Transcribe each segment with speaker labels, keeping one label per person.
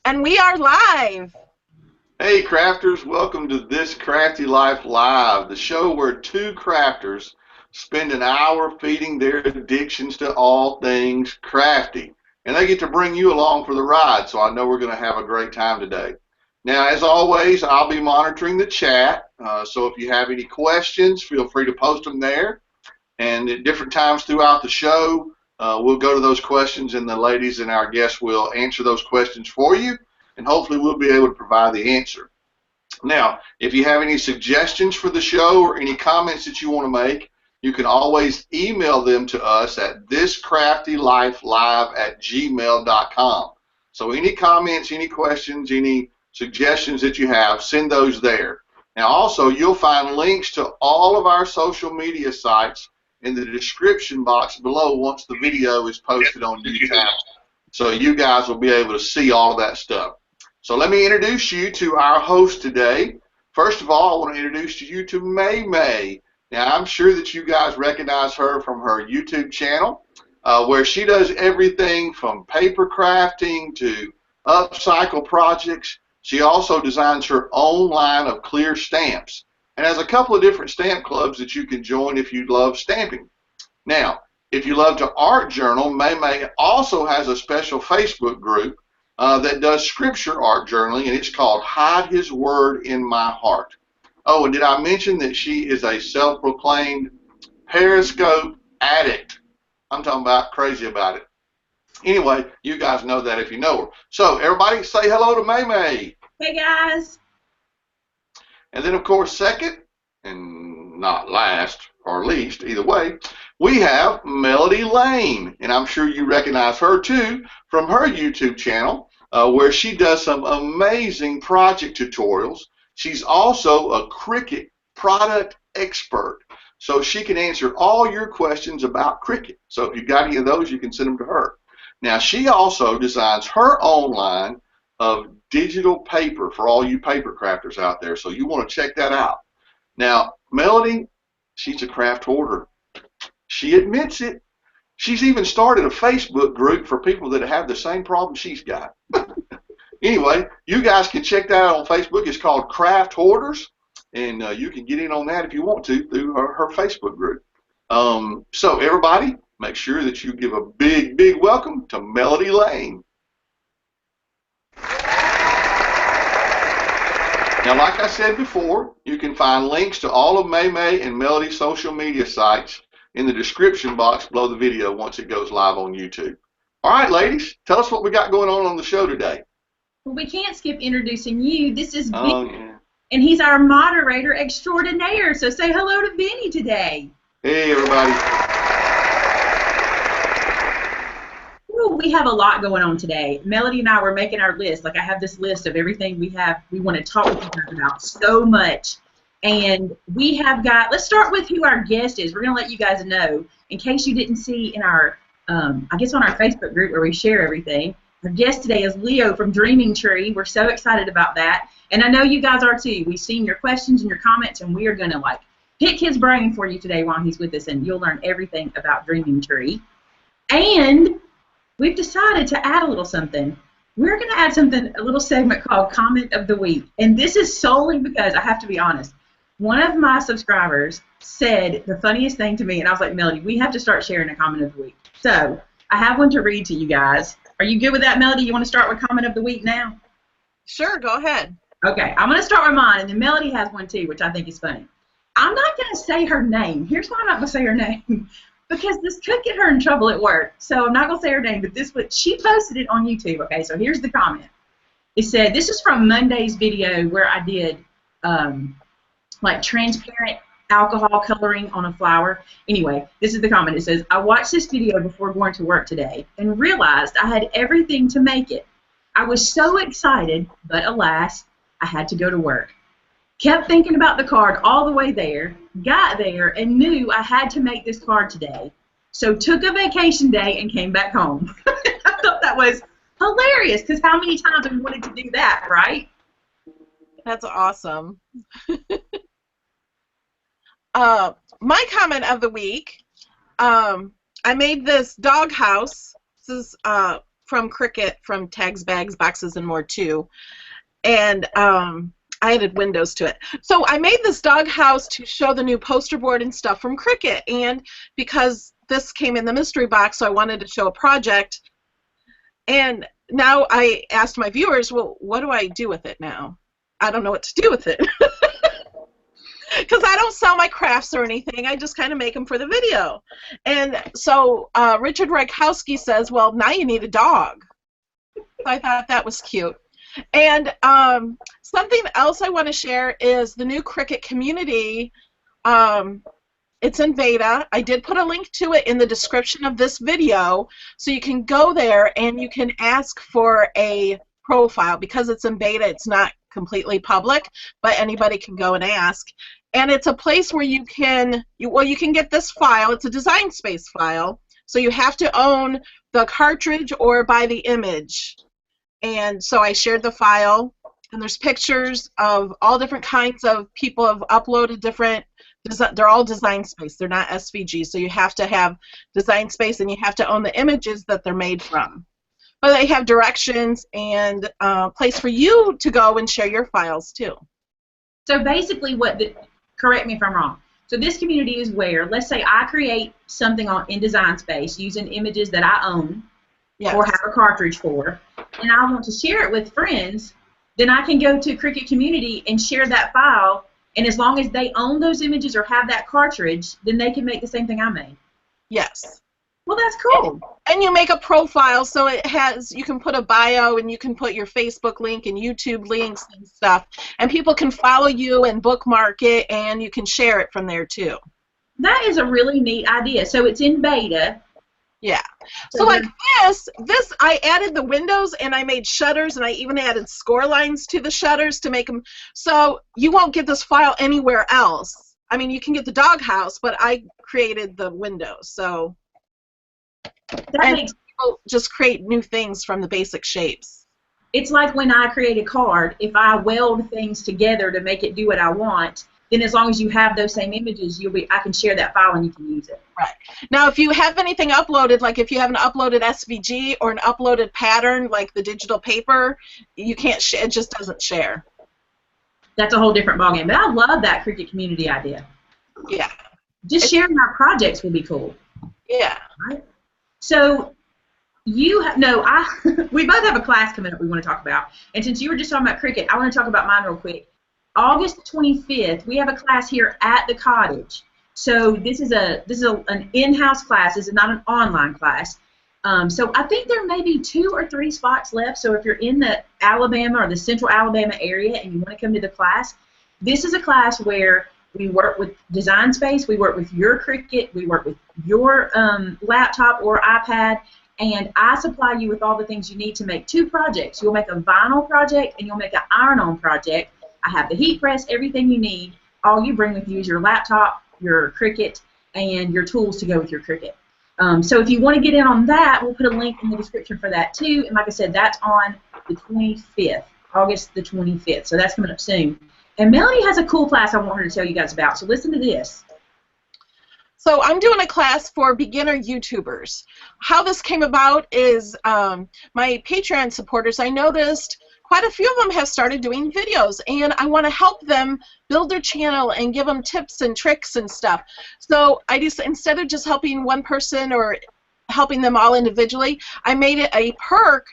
Speaker 1: And we are live.
Speaker 2: Hey crafters, welcome to This Crafty Life Live, the show where two crafters spend an hour feeding their addictions to all things crafty. And they get to bring you along for the ride, so I know we're going to have a great time today. Now, as always, I'll be monitoring the chat, so if you have any questions, feel free to post them there. And at different times throughout the show, we'll go to those questions, and the ladies and our guests will answer those questions for you. And hopefully we'll be able to provide the answer. Now, if you have any suggestions for the show or any comments that you want to make, you can always email them to us at ThisCraftyLifeLive@gmail.com. So any comments, any questions, any suggestions that you have, send those there. Now also, you'll find links to all of our social media sites in the description box below once the video is posted on YouTube. So you guys will be able to see all of that stuff. So let me introduce you to our host today. First of all, I want to introduce you to Maymay. Now, I'm sure that you guys recognize her from her YouTube channel, where she does everything from paper crafting to upcycle projects. She also designs her own line of clear stamps and has a couple of different stamp clubs that you can join if you love stamping. Now, if you love to art journal, Maymay also has a special Facebook group that does scripture art journaling, and it's called Hide His Word in My Heart. Oh, and did I mention that she is a self-proclaimed Periscope addict? I'm talking about crazy about it. Anyway, you guys know that if you know her. So, everybody say hello to Maymay.
Speaker 3: Hey, guys.
Speaker 2: And then, of course, second, and not last or least, either way, we have Melodylane, and I'm sure you recognize her too from her YouTube channel, where she does some amazing project tutorials. She's also a Cricut product expert, so she can answer all your questions about Cricut. So if you've got any of those, you can send them to her. Now, she also designs her own line of digital paper for all you paper crafters out there, so you want to check that out. Now, Melody, she's a craft hoarder. She admits it. She's even started a Facebook group for people that have the same problem she's got. Anyway, you guys can check that out on Facebook. It's called Craft Hoarders, and you can get in on that if you want to through her Facebook group. So everybody, make sure that you give a big, big welcome to Melodylane. Now, like I said before, you can find links to all of Maymay and Melody's social media sites in the description box below the video once it goes live on YouTube. All right, ladies, tell us what we got going on the show today.
Speaker 3: Well, we can't skip introducing you. This is
Speaker 2: Oh,
Speaker 3: Benny,
Speaker 2: yeah.
Speaker 3: and he's our moderator extraordinaire. So say hello to Benny today.
Speaker 2: Hey, everybody.
Speaker 3: Ooh, we have a lot going on today. Melody and I were making our list. Like, I have this list of everything we want to talk to you guys about so much. And we have got, let's start with who our guest is. We're going to let you guys know, in case you didn't see in our, I guess on our Facebook group where we share everything. Our guest today is Leo from Dreaming Tree. We're so excited about that. And I know you guys are too. We've seen your questions and your comments, and we are going to, like, pick his brain for you today while he's with us, and you'll learn everything about Dreaming Tree. And we've decided to add a little something. We're going to add something, a little segment called Comment of the Week. And this is solely because, I have to be honest, one of my subscribers said the funniest thing to me, and I was like, Melody, we have to start sharing a comment of the week. So I have one to read to you guys. Are you good with that, Melody? You want to start with comment of the week now?
Speaker 1: Sure, go ahead.
Speaker 3: Okay, I'm going to start with mine, and then Melody has one too, which I think is funny. I'm not going to say her name. Here's why I'm not going to say her name. Because this could get her in trouble at work. So I'm not going to say her name, but she posted it on YouTube. Okay, so here's the comment. It said, this is from Monday's video where I did like transparent alcohol coloring on a flower. Anyway, this is the comment. It says, I watched this video before going to work today and realized I had everything to make it. I was so excited, but alas, I had to go to work. Kept thinking about the card all the way there, got there, and knew I had to make this card today. So took a vacation day and came back home. I thought that was hilarious, because how many times have we wanted to do that, right?
Speaker 1: That's awesome. My comment of the week, I made this dog house. This is from Cricut, from Tags, Bags, Boxes, and More too. And I added windows to it. So I made this doghouse to show the new poster board and stuff from Cricut. And because this came in the mystery box, so I wanted to show a project. And now I asked my viewers, well, what do I do with it now? I don't know what to do with it. Because I don't sell my crafts or anything. I just kind of make them for the video. And so Richard Rykowski says, well, now you need a dog. So I thought that was cute. And something else I want to share is the new Cricut community. It's in beta. I did put a link to it in the description of this video, so you can go there and you can ask for a profile. Because it's in beta, it's not completely public, but anybody can go and ask. And it's a place where you can get this file. It's a Design Space file, so you have to own the cartridge or buy the image. And so I shared the file, and there's pictures of all different kinds of people have uploaded different. They're all Design Space. They're not SVG, so you have to have Design Space, and you have to own the images that they're made from. But they have directions and a place for you to go and share your files too.
Speaker 3: So basically, correct me if I'm wrong. So this community is where, let's say I create something in Design Space using images that I own, yes, or have a cartridge for, and I want to share it with friends, then I can go to Cricut Community and share that file, and as long as they own those images or have that cartridge, then they can make the same thing I made.
Speaker 1: Yes.
Speaker 3: Well, that's cool.
Speaker 1: And you make a profile, so you can put a bio, and you can put your Facebook link and YouTube links and stuff, and people can follow you and bookmark it, and you can share it from there too.
Speaker 3: That is a really neat idea. So it's in beta.
Speaker 1: Yeah. So like this I added the windows, and I made shutters, and I even added score lines to the shutters to make them, so you won't get this file anywhere else. I mean, you can get the doghouse, but I created the windows, so. And people just create new things from the basic shapes.
Speaker 3: It's like when I create a card, if I weld things together to make it do what I want, then as long as you have those same images, I can share that file and you can use it.
Speaker 1: Right. Now, if you have anything uploaded, like if you have an uploaded SVG or an uploaded pattern, like the digital paper, you can't it just doesn't share.
Speaker 3: That's a whole different ballgame. But I love that Cricut community idea.
Speaker 1: Yeah.
Speaker 3: Just sharing our projects will be cool.
Speaker 1: Yeah.
Speaker 3: Right? So we both have a class coming up we want to talk about. And since you were just talking about Cricut, I want to talk about mine real quick. August 25th, we have a class here at the cottage. So this is an in-house class. This is not an online class. So I think there may be 2 or 3 spots left. So if you're in the Alabama or the Central Alabama area and you want to come to the class, this is a class where we work with Design Space, we work with your Cricut, we work with your laptop or iPad, and I supply you with all the things you need to make 2 projects. You'll make a vinyl project and you'll make an iron-on project. I have the heat press, everything you need. All you bring with you is your laptop, your Cricut, and your tools to go with your Cricut. So if you want to get in on that, we'll put a link in the description for that too. And like I said, that's on the 25th, August the 25th. So that's coming up soon. And Melody has a cool class I want her to tell you guys about. So listen to this.
Speaker 1: So I'm doing a class for beginner YouTubers. How this came about is my Patreon supporters, I noticed quite a few of them have started doing videos, and I want to help them build their channel and give them tips and tricks and stuff. So I just, instead of just helping one person or helping them all individually, I made it a perk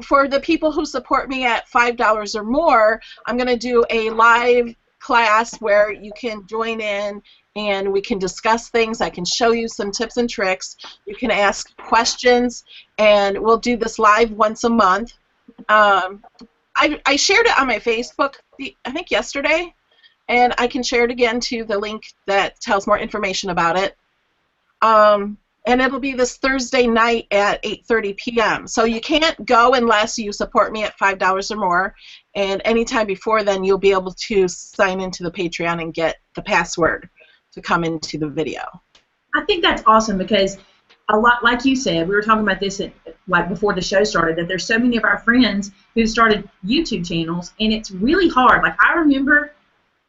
Speaker 1: for the people who support me at $5 or more. I'm going to do a live class where you can join in and we can discuss things. I can show you some tips and tricks. You can ask questions, and we'll do this live once a month. I shared it on my Facebook, I think yesterday, and I can share it again to the link that tells more information about it. And it'll be this Thursday night at 8:30 p.m. So you can't go unless you support me at $5 or more, and anytime before then you'll be able to sign into the Patreon and get the password to come into the video.
Speaker 3: I think that's awesome because a lot, like you said, we were talking about this like before the show started, that there's so many of our friends who started YouTube channels, and it's really hard. Like I remember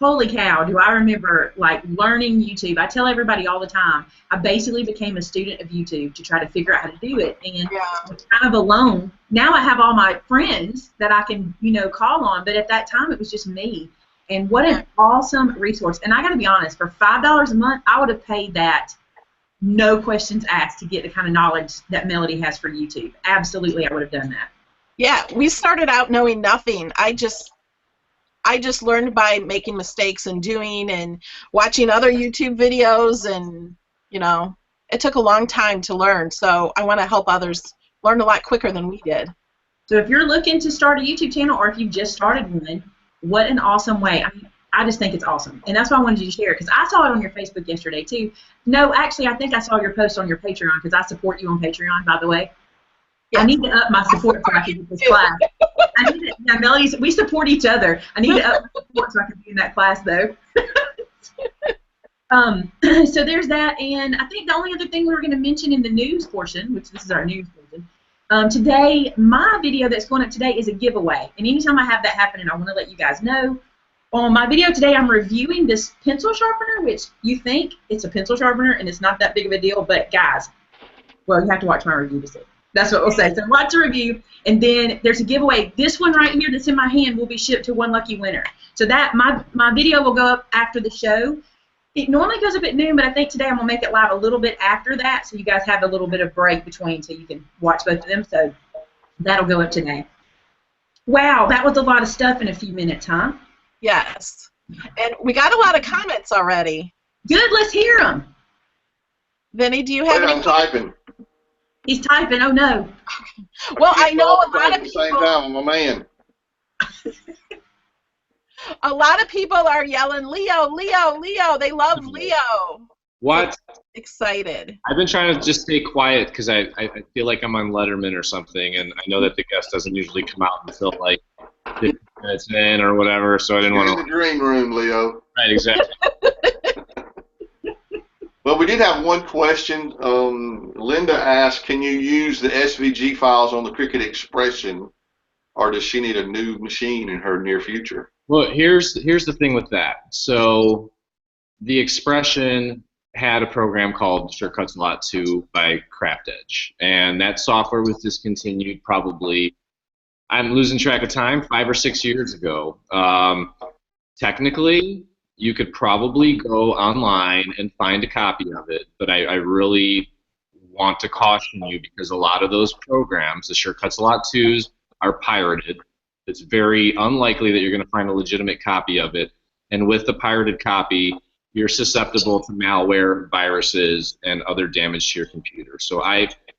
Speaker 3: holy cow, do I remember like learning YouTube. I tell everybody all the time, I basically became a student of YouTube to try to figure out how to do it. And I was kind of alone. Now I have all my friends that I can, call on, but at that time it was just me. And what an awesome resource. And I got to be honest, for $5 a month, I would have paid that no questions asked to get the kind of knowledge that Melody has for YouTube. Absolutely, I would have done that.
Speaker 1: Yeah, we started out knowing nothing. I just learned by making mistakes and doing and watching other YouTube videos, and it took a long time to learn. So I want to help others learn a lot quicker than we did.
Speaker 3: So if you're looking to start a YouTube channel, or if you've just started one, what an awesome way. I just think it's awesome. And that's why I wanted you to share it, because I saw it on your Facebook yesterday, too. No, actually, I think I saw your post on your Patreon, because I support you on Patreon, by the way. Yeah. I need to up my support so I can get this class. Melody, we support each other. I need to up my support so I can be in that class, though. So there's that. And I think the only other thing we were going to mention in the news portion, which this is our news portion, today, my video that's going up today is a giveaway. And anytime I have that happening, I want to let you guys know. On my video today, I'm reviewing this pencil sharpener, which you think it's a pencil sharpener, and it's not that big of a deal. But, guys, well, you have to watch my review to see. That's what we'll say. So watch the review, and then there's a giveaway. This one right here that's in my hand will be shipped to one lucky winner. So that my video will go up after the show. It normally goes up at noon, but I think today I'm going to make it live a little bit after that, so you guys have a little bit of break between so you can watch both of them. So that'll go up today. Wow, that was a lot of stuff in a few minutes, huh?
Speaker 1: Yes. And we got a lot of comments already.
Speaker 3: Good, let's hear them.
Speaker 1: Vinny, do you have any?
Speaker 2: I'm typing.
Speaker 3: He's typing, oh no.
Speaker 1: Well, I know a lot of people.
Speaker 2: At the same time, I'm a man.
Speaker 1: A lot of people are yelling, Leo, Leo, Leo. They love Leo.
Speaker 4: What?
Speaker 1: Excited.
Speaker 4: I've been trying to just stay quiet because I feel like I'm on Letterman or something, and I know that the guest doesn't usually come out until like 15 minutes in or whatever, so I didn't want to.
Speaker 2: In the green room, Leo.
Speaker 4: Right, exactly.
Speaker 2: Well, we did have one question. Linda asked, can you use the SVG files on the Cricut Expression, or does she need a new machine in her near future?
Speaker 4: Well, here's the thing with that. So the Expression had a program called Sure Cuts a Lot 2 by Crafty, and that software was discontinued probably, I'm losing track of time, 5 or 6 years ago. Technically, you could probably go online and find a copy of it, but I really want to caution you because a lot of those programs, the Sure Cuts a Lot 2s, are pirated. It's very unlikely that you're going to find a legitimate copy of it, and with the pirated copy, you're susceptible to malware, viruses, and other damage to your computer. So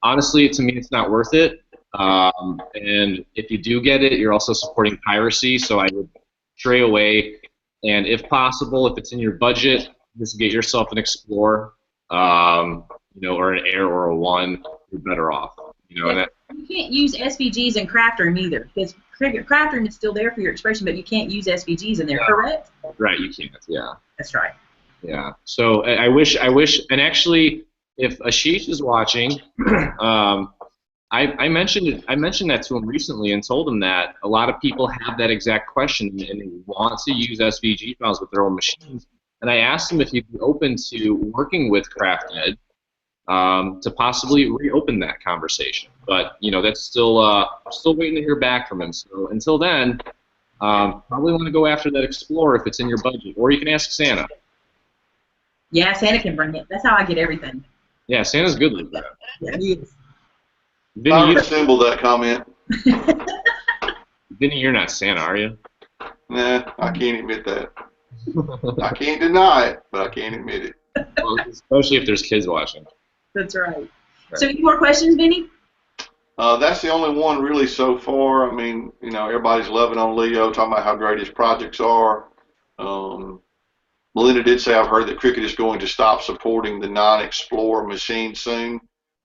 Speaker 4: honestly, to me, it's not worth it. And if you do get it, you're also supporting piracy, so I would stray away. And if possible, if it's in your budget, just get yourself an Explorer, or an Air or a One. You're better off. You
Speaker 3: can't use SVGs in Craftroom either, because Craftroom is still there for your Expression, but you can't use SVGs in there, correct?
Speaker 4: Right, you can't. Yeah.
Speaker 3: That's right.
Speaker 4: Yeah. So I wish, and actually, if Ashish is watching, I mentioned that to him recently and told him that a lot of people have that exact question and they want to use SVG files with their own machines. And I asked him if he'd be open to working with Crafty to possibly reopen that conversation. But that's still waiting to hear back from him. So until then, probably want to go after that Explorer if it's in your budget, or you can ask Santa.
Speaker 3: Yeah, Santa can bring it. That's how I get everything.
Speaker 4: Yeah, Santa's good like that.
Speaker 3: Yeah, he is.
Speaker 2: I resemble that comment.
Speaker 4: Vinny, you're not Santa, are you?
Speaker 2: Nah, I can't admit that. I can't deny it, but I can't admit it.
Speaker 4: Well, especially if there's kids watching.
Speaker 3: That's right. So any more questions, Vinny?
Speaker 2: That's the only one really so far. I mean, everybody's loving on Leo, talking about how great his projects are. Melinda did say, I've heard that Cricut is going to stop supporting the non-Explorer machine soon.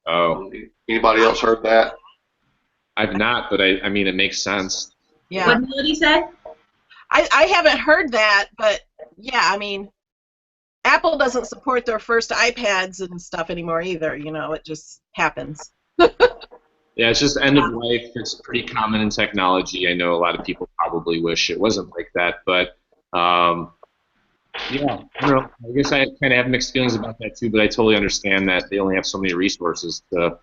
Speaker 4: Oh.
Speaker 2: Anybody else heard that?
Speaker 4: I've not, but I mean, it makes sense.
Speaker 1: Yeah.
Speaker 3: What did Melody say?
Speaker 1: I haven't heard that, but yeah, I mean, Apple doesn't support their first iPads and stuff anymore either. It just happens.
Speaker 4: Yeah, it's just end of life. It's pretty common in technology. I know a lot of people probably wish it wasn't like that, but Yeah, I don't know. I guess I kind of have mixed feelings about that too, but I totally understand that they only have so many resources to,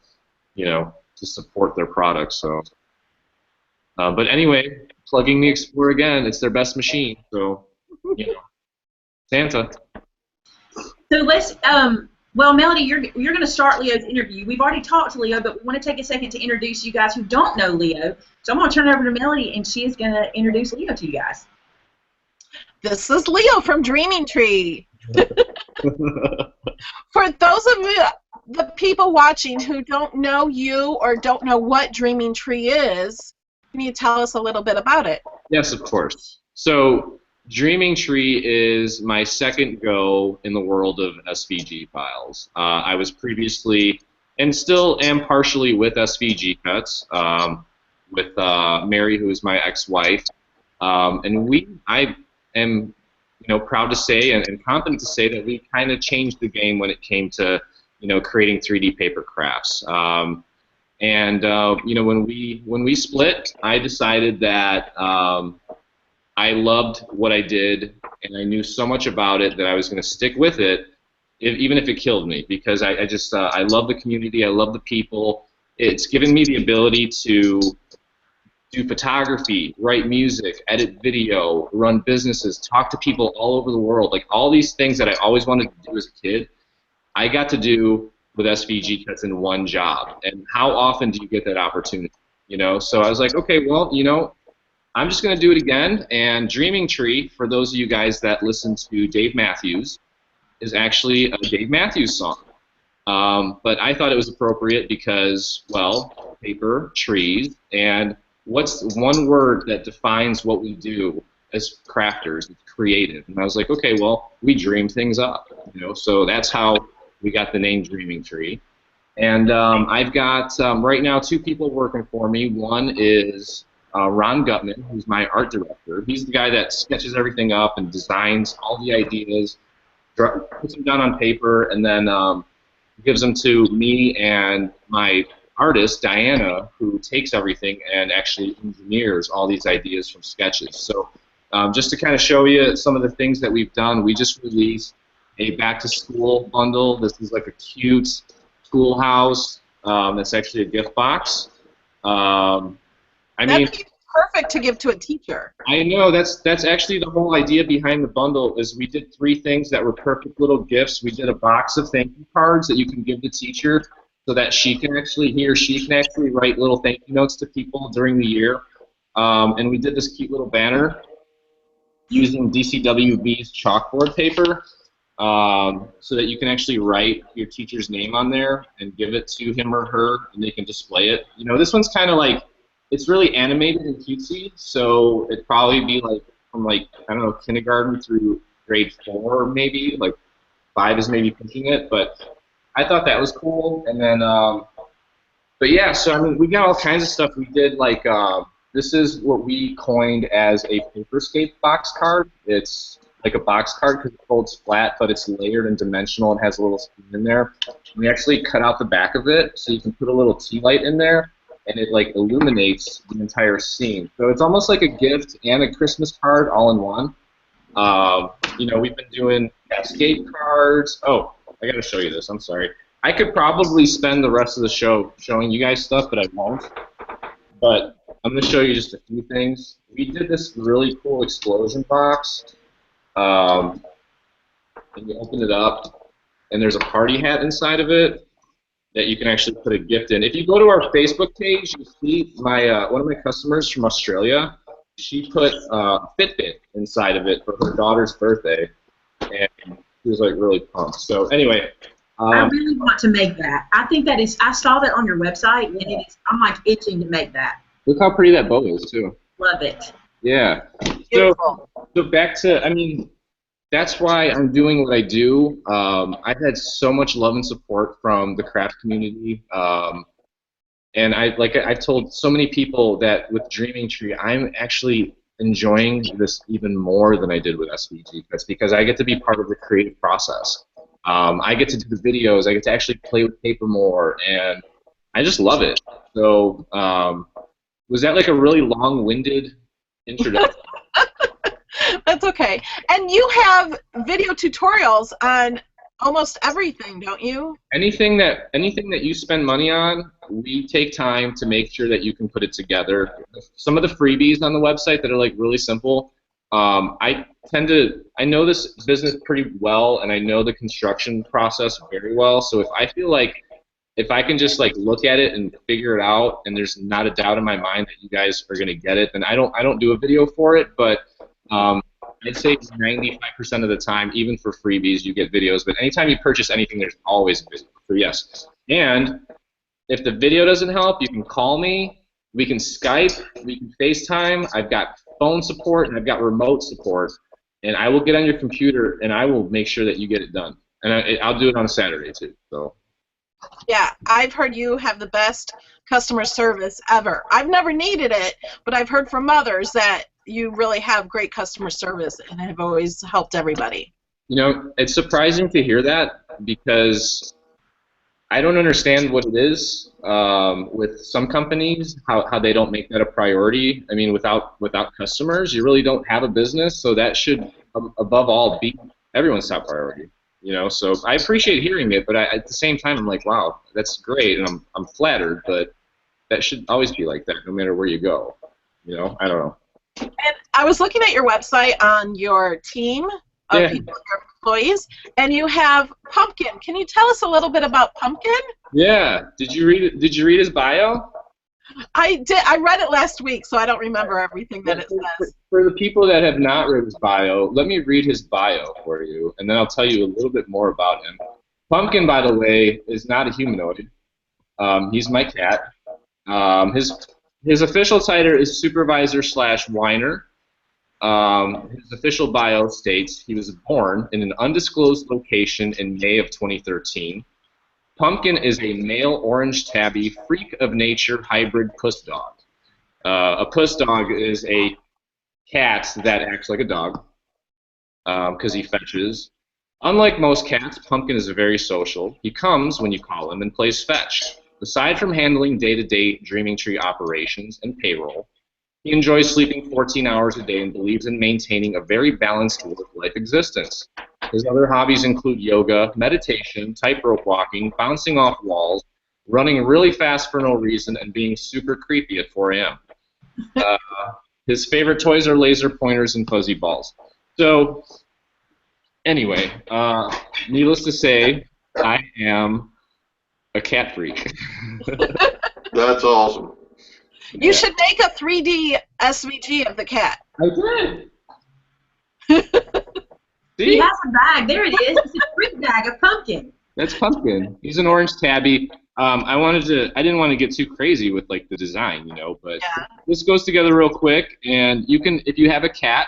Speaker 4: to support their products. So, but anyway, plugging the Explorer again, it's their best machine. So, you know, Santa.
Speaker 3: So let's, well, Melody, you're going to start Leo's interview. We've already talked to Leo, but we want to take a second to introduce you guys who don't know Leo. So I'm going to turn it over to Melody, and she is going to introduce Leo to you guys.
Speaker 1: This is Leo from Dreaming Tree. For those of you, the people watching who don't know you or don't know what Dreaming Tree is, can you tell us a little bit about it?
Speaker 4: Yes, of course. So Dreaming Tree is my second go in the world of SVG files. I was previously, and still am partially with SVG Cuts, with Mary, who is my ex-wife, and I am, proud to say and confident to say that we kind of changed the game when it came to, creating 3D paper crafts. When we split, I decided that I loved what I did, and I knew so much about it that I was going to stick with it, even if it killed me, because I love the community, I love the people. It's given me the ability to do photography, write music, edit video, run businesses, talk to people all over the world. Like all these things that I always wanted to do as a kid, I got to do with SVG Cuts in one job. And how often do you get that opportunity? So I was like, okay, well, I'm just going to do it again. And Dreaming Tree, for those of you guys that listen to Dave Matthews, is actually a Dave Matthews song. But I thought it was appropriate because, well, paper, trees, and what's one word that defines what we do as crafters? It's creative. And I was like, okay, well, we dream things up, so that's how we got the name Dreaming Tree. And I've got right now 2 people working for me. One is Ron Gutman, who's my art director. He's the guy that sketches everything up and designs all the ideas, puts them down on paper, and then gives them to me and my artist, Diana, who takes everything and actually engineers all these ideas from sketches. So just to kind of show you some of the things that we've done, we just released a back-to-school bundle. This is like a cute schoolhouse. It's actually a gift box.
Speaker 1: That'd be perfect to give to a teacher.
Speaker 4: I know, that's actually the whole idea behind the bundle. Is we did 3 things that were perfect little gifts. We did a box of thank you cards that you can give the teacher so that he or she can actually write little thank you notes to people during the year. And we did this cute little banner using DCWV's chalkboard paper, so that you can actually write your teacher's name on there and give it to him or her, and they can display it. This one's kind of like, it's really animated and cutesy, so it'd probably be like from I don't know, kindergarten through grade 4 maybe, like 5 is maybe pushing it, but I thought that was cool. And then, but yeah, so I mean, we got all kinds of stuff. We did this is what we coined as a paperscape box card. It's like a box card because it folds flat, but it's layered and dimensional and has a little screen in there. We actually cut out the back of it so you can put a little tea light in there, and it illuminates the entire scene. So it's almost like a gift and a Christmas card all in one. We've been doing escape cards. Oh, I gotta show you this. I'm sorry. I could probably spend the rest of the show showing you guys stuff, but I won't. But I'm gonna show you just a few things. We did this really cool explosion box. And you open it up, and there's a party hat inside of it that you can actually put a gift in. If you go to our Facebook page, you see my one of my customers from Australia. She put a Fitbit inside of it for her daughter's birthday, and she was really pumped. So anyway,
Speaker 3: I really want to make that. I think that is. I saw that on your website, and it is. I'm itching to make that.
Speaker 4: Look how pretty that bow is too.
Speaker 3: Love it.
Speaker 4: Yeah. So back to, I mean, that's why I'm doing what I do. I've had so much love and support from the craft community, and I've told so many people that with Dreaming Tree, I'm actually enjoying this even more than I did with SVG. That's because I get to be part of the creative process. I get to do the videos. I get to actually play with paper more, and I just love it. So was that a really long-winded introduction?
Speaker 1: That's okay. And you have video tutorials on almost everything, don't you?
Speaker 4: Anything that you spend money on, we take time to make sure that you can put it together. Some of the freebies on the website that are like really simple, I know this business pretty well, and I know the construction process very well. So if I feel like if I can just like look at it and figure it out, and there's not a doubt in my mind that you guys are gonna get it, then I don't do a video for it. But I'd say 95% of the time, even for freebies, you get videos. But anytime you purchase anything, there's always a video for yes. And if the video doesn't help, you can call me. We can Skype. We can FaceTime. I've got phone support and I've got remote support. And I will get on your computer and I will make sure that you get it done. And I'll do it on a Saturday too. So.
Speaker 1: Yeah, I've heard you have the best customer service ever. I've never needed it, but I've heard from others that you really have great customer service and have always helped everybody.
Speaker 4: You know, it's surprising to hear that because I don't understand what it is with some companies, how they don't make that a priority. I mean, without customers, you really don't have a business, so that should, above all, be everyone's top priority. You know, so I appreciate hearing it, but at the same time, I'm like, wow, that's great, and I'm flattered, but that should always be like that, no matter where you go. You know, I don't know.
Speaker 1: And I was looking at your website on your team of people, your employees, and you have Pumpkin. Can you tell us a little bit about Pumpkin?
Speaker 4: Yeah. Did you read it? Did you read his bio?
Speaker 1: I did. I read it last week, so I don't remember everything that it says.
Speaker 4: For the people that have not read his bio, let me read his bio for you, and then I'll tell you a little bit more about him. Pumpkin, by the way, is not a humanoid. He's my cat. His official title is supervisor/whiner. His official bio states he was born in an undisclosed location in May of 2013. Pumpkin is a male orange tabby, freak of nature hybrid puss dog. A puss dog is a cat that acts like a dog because he fetches. Unlike most cats, Pumpkin is very social. He comes when you call him and plays fetch. Aside from handling day-to-day Dreaming Tree operations and payroll, he enjoys sleeping 14 hours a day and believes in maintaining a very balanced work-life existence. His other hobbies include yoga, meditation, tightrope walking, bouncing off walls, running really fast for no reason, and being super creepy at 4 a.m. His favorite toys are laser pointers and fuzzy balls. So, anyway, needless to say, I am a cat freak.
Speaker 2: That's awesome.
Speaker 1: You should make a 3D SVG of the cat.
Speaker 4: I did. See?
Speaker 3: He has a bag. There it is. It's a fruit bag of Pumpkin.
Speaker 4: That's Pumpkin. He's an orange tabby. I didn't want to get too crazy with like the design, you know, but this goes together real quick. And you can, if you have a cat,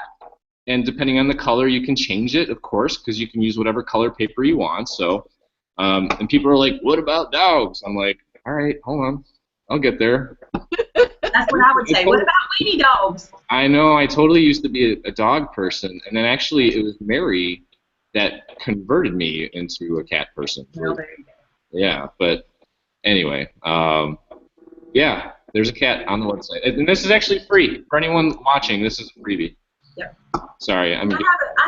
Speaker 4: and depending on the color, you can change it, of course, because you can use whatever color paper you want. So, and people are like, "What about dogs?" I'm like, "All right, hold on, I'll get there."
Speaker 3: That's what I would say. What about weenie dogs?
Speaker 4: I know. I totally used to be a dog person, and then actually it was Mary that converted me into a cat person.
Speaker 3: Well, there you go.
Speaker 4: Yeah, but anyway, yeah, there's a cat on the website, and this is actually free for anyone watching. This is a freebie.
Speaker 3: Yep.
Speaker 4: Sorry,
Speaker 3: I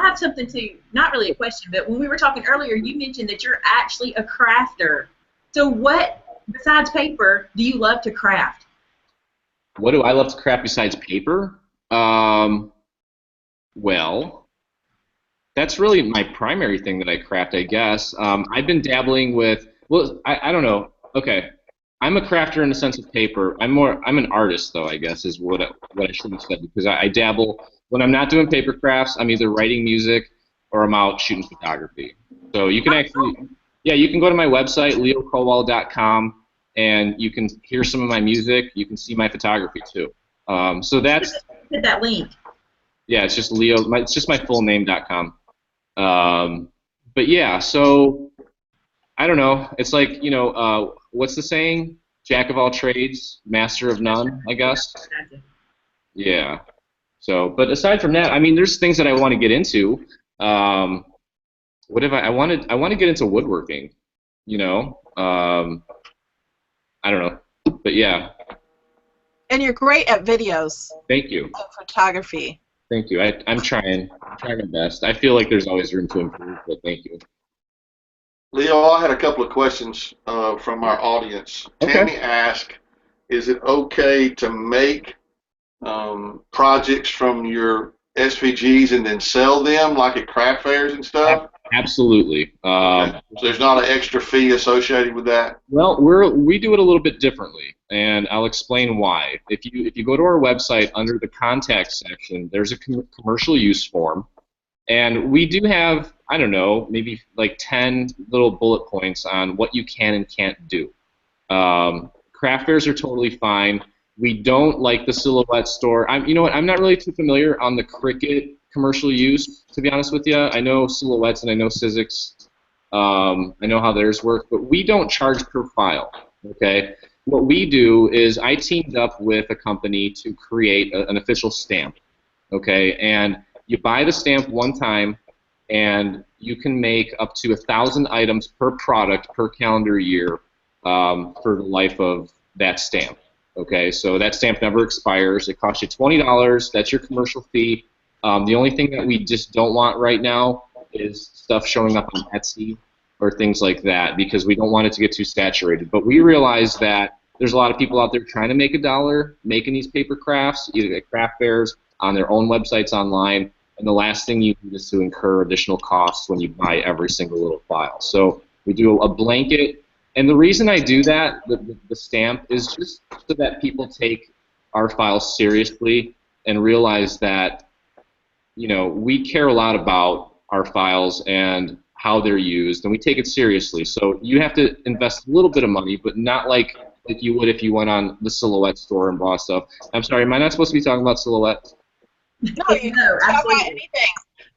Speaker 3: have something too. Not really a question, but when we were talking earlier, you mentioned that you're actually a crafter. So what, besides paper, do you love to craft?
Speaker 4: What do I love to craft besides paper? Well, that's really my primary thing that I craft, I guess. I've been dabbling with, well, I don't know. Okay, I'm a crafter in the sense of paper. I'm an artist, though, I guess, is what I should have said, because I dabble. When I'm not doing paper crafts, I'm either writing music or I'm out shooting photography. So you can actually, yeah, you can go to my website, leokowel.com, and you can hear some of my music. You can see my photography too. So that's.
Speaker 3: Hit that link.
Speaker 4: Yeah, it's just Leo. It's just my full name.com. But yeah, so I don't know. It's like, you know, what's the saying? Jack of all trades, master of none, I guess. Yeah. So, but aside from that, I mean, there's things that I want to get into. What if I want to get into woodworking, you know? I don't know, but yeah.
Speaker 1: And you're great at videos.
Speaker 4: Thank you.
Speaker 1: And photography.
Speaker 4: Thank you. I'm trying my best. I feel like there's always room to improve, but thank you.
Speaker 2: Leo, I had a couple of questions from our audience.
Speaker 4: Okay.
Speaker 2: Tammy asked, is it okay to make projects from your SVGs and then sell them like at craft fairs and stuff?
Speaker 4: Absolutely.
Speaker 2: Okay. So there's not an extra fee associated with that?
Speaker 4: Well, we do it a little bit differently, and I'll explain why. If you go to our website, under the contact section, there's a commercial use form, and we do have, I don't know, maybe like 10 little bullet points on what you can and can't do. Craft fairs are totally fine. We don't like the Silhouette store. You know what? I'm not really too familiar on the Cricut commercial use, to be honest with you. I know Silhouettes and I know Sizzix. I know how theirs work, but we don't charge per file. Okay. What we do is I teamed up with a company to create an official stamp. Okay, and you buy the stamp one time, and you can make up to 1,000 items per product per calendar year for the life of that stamp. Okay, so that stamp never expires. It costs you $20. That's your commercial fee. The only thing that we just don't want right now is stuff showing up on Etsy or things like that, because we don't want it to get too saturated. But we realize that there's a lot of people out there trying to make a dollar making these paper crafts, either at craft fairs, on their own websites online, and the last thing you need is to incur additional costs when you buy every single little file. So we do a blanket. And the reason I do that, the stamp, is just so that people take our files seriously and realize that, you know, we care a lot about our files and how they're used, and we take it seriously. So you have to invest a little bit of money, but not like you would if you went on the Silhouette store and bought stuff. I'm sorry, am I not supposed to be talking about Silhouette?
Speaker 1: No, you can talk about anything.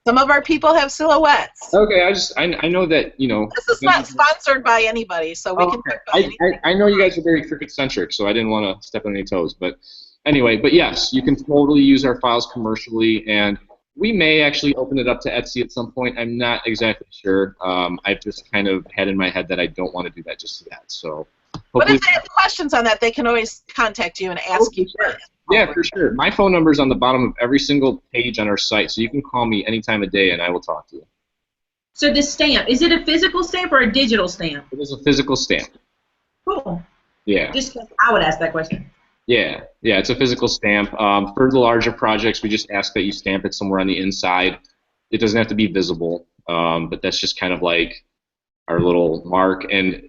Speaker 1: Some of our people have Silhouettes.
Speaker 4: Okay, I know that, you know.
Speaker 1: This is not sponsored by anybody, so we can talk about anything.
Speaker 4: I know you guys are very Cricut-centric, so I didn't want to step on any toes. But anyway, but yes, you can totally use our files commercially, and we may actually open it up to Etsy at some point. I'm not exactly sure. I've just kind of had in my head that I don't want to do that just yet. So.
Speaker 1: But if they have questions on that, they can always contact you and ask you.
Speaker 4: Sure. Yeah, for sure. My phone number is on the bottom of every single page on our site, so you can call me any time of day and I will talk to you.
Speaker 3: So this stamp, is it a physical stamp or a digital stamp?
Speaker 4: It is a physical stamp.
Speaker 3: Cool.
Speaker 4: Yeah.
Speaker 3: Just I would ask that question.
Speaker 4: Yeah, it's a physical stamp. For the larger projects, we just ask that you stamp it somewhere on the inside. It doesn't have to be visible, but that's just kind of like our little mark. And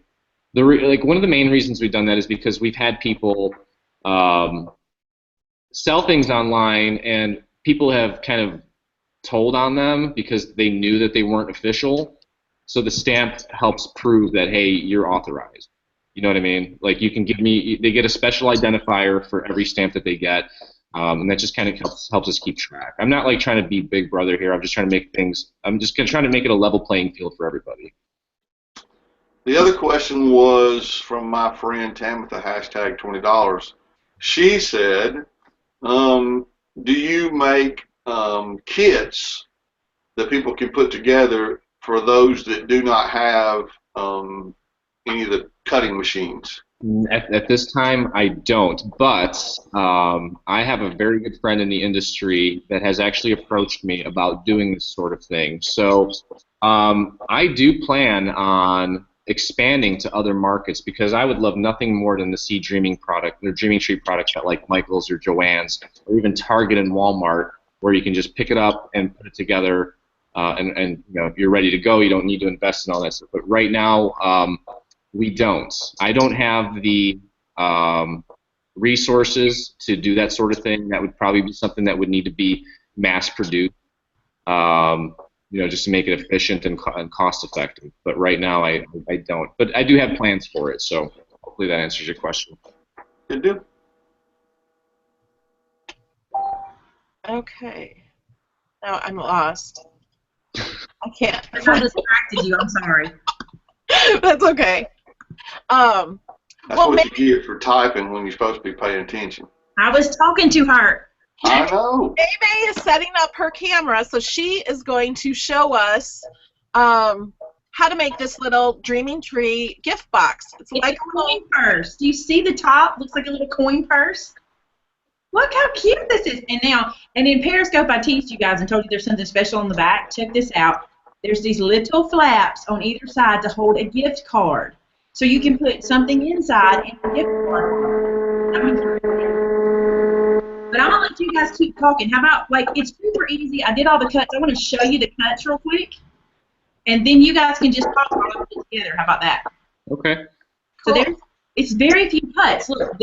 Speaker 4: one of the main reasons we've done that is because we've had people sell things online, and people have kind of told on them because they knew that they weren't official. So the stamp helps prove that, hey, you're authorized. You know what I mean? Like, you can they get a special identifier for every stamp that they get, and that just kind of helps us keep track. I'm not like trying to be Big Brother here. I'm just trying to make trying to make it a level playing field for everybody.
Speaker 2: The other question was from my friend Tamitha, hashtag $20. She said, do you make kits that people can put together for those that do not have any of the cutting machines?
Speaker 4: At this time, I don't, but I have a very good friend in the industry that has actually approached me about doing this sort of thing. So I do plan on expanding to other markets, because I would love nothing more than to see Dreaming Tree products at like Michael's or Joann's or even Target and Walmart, where you can just pick it up and put it together, and you know, if you're ready to go, you don't need to invest in all that stuff. But right now, we don't. I don't have the resources to do that sort of thing. That would probably be something that would need to be mass produced. You know, just to make it efficient and cost effective. But right now, I don't. But I do have plans for it, so hopefully that answers your question.
Speaker 2: Good deal.
Speaker 1: Okay. Now I'm lost. I can't.
Speaker 3: I distracted you. I'm sorry.
Speaker 1: That's okay.
Speaker 2: That's
Speaker 1: well,
Speaker 2: what you get for typing when you're supposed to be paying attention.
Speaker 3: I was talking to her.
Speaker 2: I know.
Speaker 1: Maymay is setting up her camera, so she is going to show us how to make this little Dreaming Tree gift box. It's like
Speaker 3: a coin purse. Do you see the top? Looks like a little coin purse. Look how cute this is. And in Periscope, I teased you guys and told you there's something special on the back. Check this out. There's these little flaps on either side to hold a gift card. So you can put something inside and a gift card. But I'm going to let you guys keep talking. How about, like, it's super easy. I did all the cuts. I want to show you the cuts real quick. And then you guys can just talk all of it together. How about that?
Speaker 4: Okay.
Speaker 3: So it's very few cuts. Look,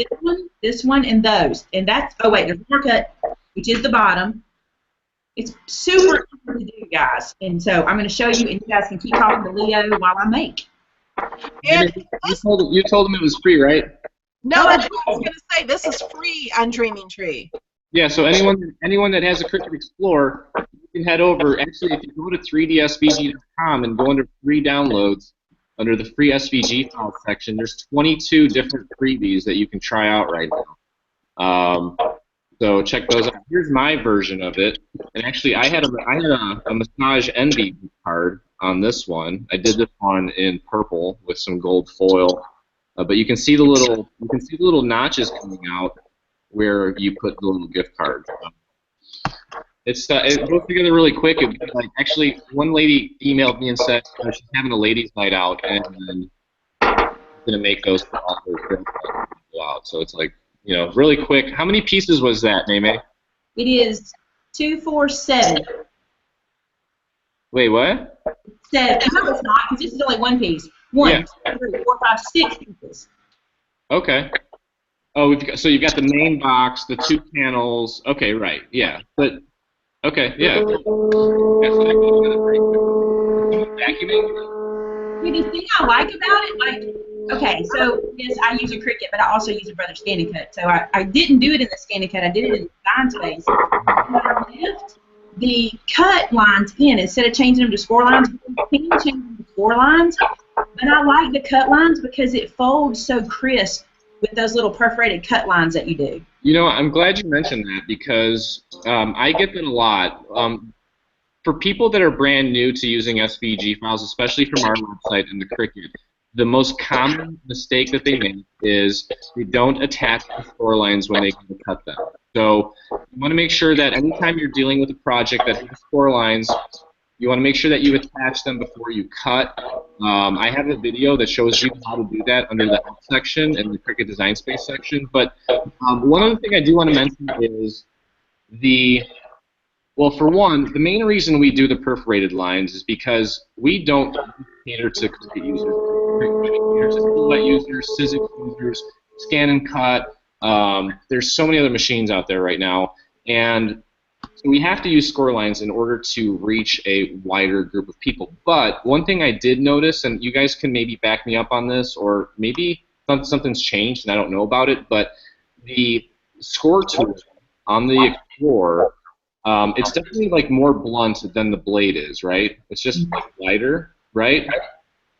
Speaker 3: this one, and those. And that's, oh, wait, there's one more cut, which is the bottom. It's super easy to do, guys. And so I'm going to show you, and you guys can keep talking to Leo while I make.
Speaker 1: And
Speaker 4: you told him it was free, right?
Speaker 1: no, I was going to say, this is free on Dreaming Tree.
Speaker 4: Yeah, so anyone that has a Cricut Explorer, you can head over. Actually, if you go to 3dsvg.com and go under free downloads, under the free SVG file section, there's 22 different freebies that you can try out right now. So check those out. Here's my version of it. And actually, I had a Massage Envy card on this one. I did this one in purple with some gold foil, but you can see the little notches coming out where you put the little gift card. It goes together really quick. Actually, one lady emailed me and said she's having a ladies' night out, and then gonna make those for all her girls to go out. So it's like, you know, really quick. How many pieces was that, Maymay?
Speaker 3: It is 2, 4, 7.
Speaker 4: Wait, what?
Speaker 3: 7. No, it's not, because this is only one piece. 1, 2, 3, 4, 5, 6 pieces.
Speaker 4: Okay. Oh, so you've got the main box, the 2 panels. Okay, right. Yeah, but okay, yeah.
Speaker 3: Yeah, the thing I like about it, like, okay, so yes, I use a Cricut, but I also use a Brother ScanNCut. So I didn't do it in the ScanNCut. I did it in the design space. When I left the cut lines in, instead of changing them to score lines, you can change them to score lines. But I like the cut lines because it folds so crisp with those little perforated cut lines that you do.
Speaker 4: You know, I'm glad you mentioned that because I get that a lot. For people that are brand new to using SVG files, especially from our website and the Cricut, the most common mistake that they make is they don't attach the score lines when they cut them. So you want to make sure that anytime you're dealing with a project that has score lines, you want to make sure that you attach them before you cut. I have a video that shows you how to do that under the help section and the Cricut Design Space section. But one other thing I do want to mention is well, for one, the main reason we do the perforated lines is because we don't cater to Cricut users. We cater to Silhouette users, Sizzix users, Scan and Cut. There's so many other machines out there right now, and so we have to use score lines in order to reach a wider group of people. But one thing I did notice, and you guys can maybe back me up on this, or maybe something's changed and I don't know about it, but the score tool on the Explorer, it's definitely like more blunt than the blade is, right? It's just like lighter, right?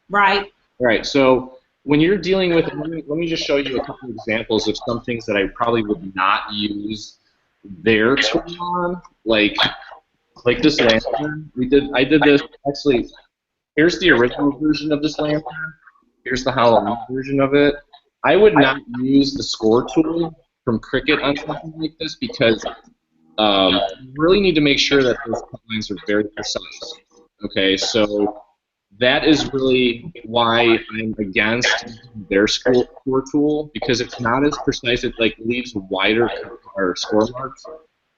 Speaker 3: Right.
Speaker 4: Right. So when you're dealing with, let me just show you a couple of examples of some things that I probably would not use their tool on, like this lantern. I did this actually. Here's the original version of this lantern. Here's the Halloween version of it. I would not use the score tool from Cricut on something like this because you really need to make sure that those cut lines are very precise. Okay, so that is really why I'm against their score tool, because it's not as precise. It like leaves wider score marks,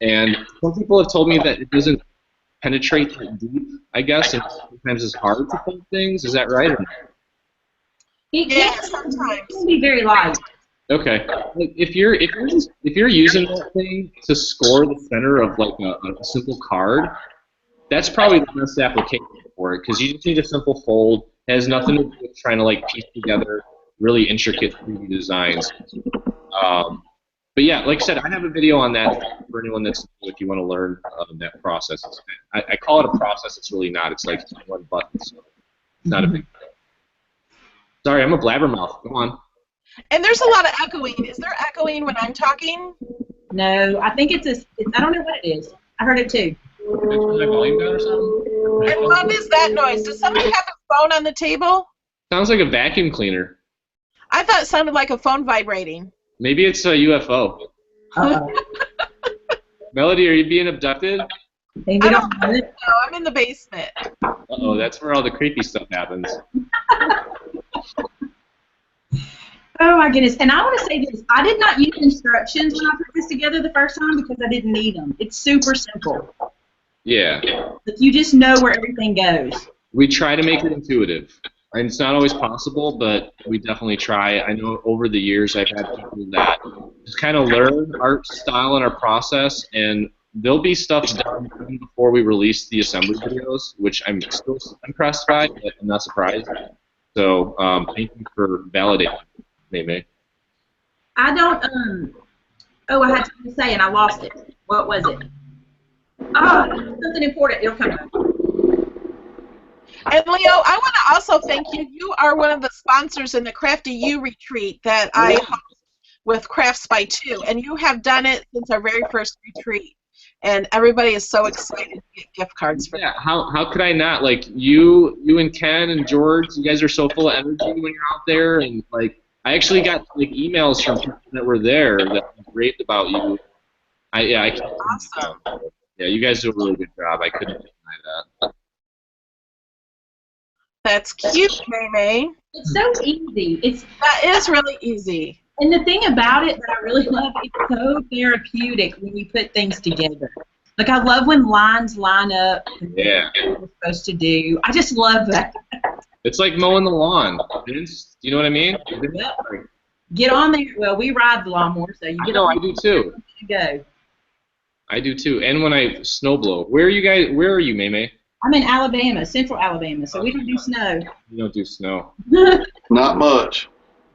Speaker 4: and some people have told me that it doesn't penetrate that deep, I guess, and sometimes it's hard to find things. Is that right? Or not?
Speaker 3: Yeah, sometimes. It can be very light.
Speaker 4: Okay. If you're using that thing to score the center of like a simple card, that's probably the best application for it, because you just need a simple fold. It has nothing to do with trying to like piece together really intricate 3D designs. But yeah, like I said, I have a video on that for anyone that's, if you want to learn that process. I call it a process. It's really not. It's like one button, so it's not a big thing. Sorry, I'm a blabbermouth. Go on.
Speaker 1: And there's a lot of echoing. Is there echoing when I'm talking?
Speaker 3: No, I think it's I don't know what it is. I heard it too.
Speaker 4: Turn my volume down or something?
Speaker 1: And what is that noise? Does somebody have a phone on the table?
Speaker 4: Sounds like a vacuum cleaner.
Speaker 1: I thought it sounded like a phone vibrating.
Speaker 4: Maybe it's a UFO.
Speaker 3: Uh-oh.
Speaker 4: Melody, are you being abducted?
Speaker 3: Maybe
Speaker 1: I
Speaker 3: don't
Speaker 1: don't
Speaker 3: know
Speaker 1: know.
Speaker 3: it.
Speaker 1: I'm in the basement.
Speaker 4: Uh-oh, that's where all the creepy stuff happens.
Speaker 3: Oh my goodness! And I want to say this: I did not use instructions when I put this together the first time because I didn't need them. It's super simple.
Speaker 4: Yeah.
Speaker 3: Like you just know where everything goes.
Speaker 4: We try to make it intuitive. And it's not always possible, but we definitely try. I know over the years I've had people that just kind of learn our style and our process, and there'll be stuff done even before we release the assembly videos, which I'm still impressed by, but I'm not surprised. So thank you for validating, Maymay.
Speaker 3: I don't. Oh, I had something to say and I lost it. What was it? Ah, something important. It'll come up.
Speaker 1: And Leo, I want to also thank you. You are one of the sponsors in the Crafty U retreat that I host with Crafts by Two, and you have done it since our very first retreat. And everybody is so excited to get gift cards for that.
Speaker 4: How could I not? Like you and Ken and George, you guys are so full of energy when you're out there, and like I actually got like emails from people that were there that raved about you. I can't
Speaker 1: Awesome.
Speaker 4: Yeah, you guys do a really good job. I couldn't deny that.
Speaker 1: That's cute, Maymay.
Speaker 3: It's so easy.
Speaker 1: That is really easy.
Speaker 3: And the thing about it that I really love, it's so therapeutic when you put things together. Like I love when lines line up and
Speaker 4: Yeah.
Speaker 3: what we're supposed to do. I just love that.
Speaker 4: It's like mowing the lawn. Vince, do you know what I mean?
Speaker 3: Yep. Get on there. Well, we ride the lawnmower, so you get on
Speaker 4: I do too.
Speaker 3: there. Go.
Speaker 4: I do too. And when I snow blow. Where are you, Maymay?
Speaker 3: I'm in Alabama, central Alabama, so we don't do snow.
Speaker 4: You don't do snow.
Speaker 2: Not much.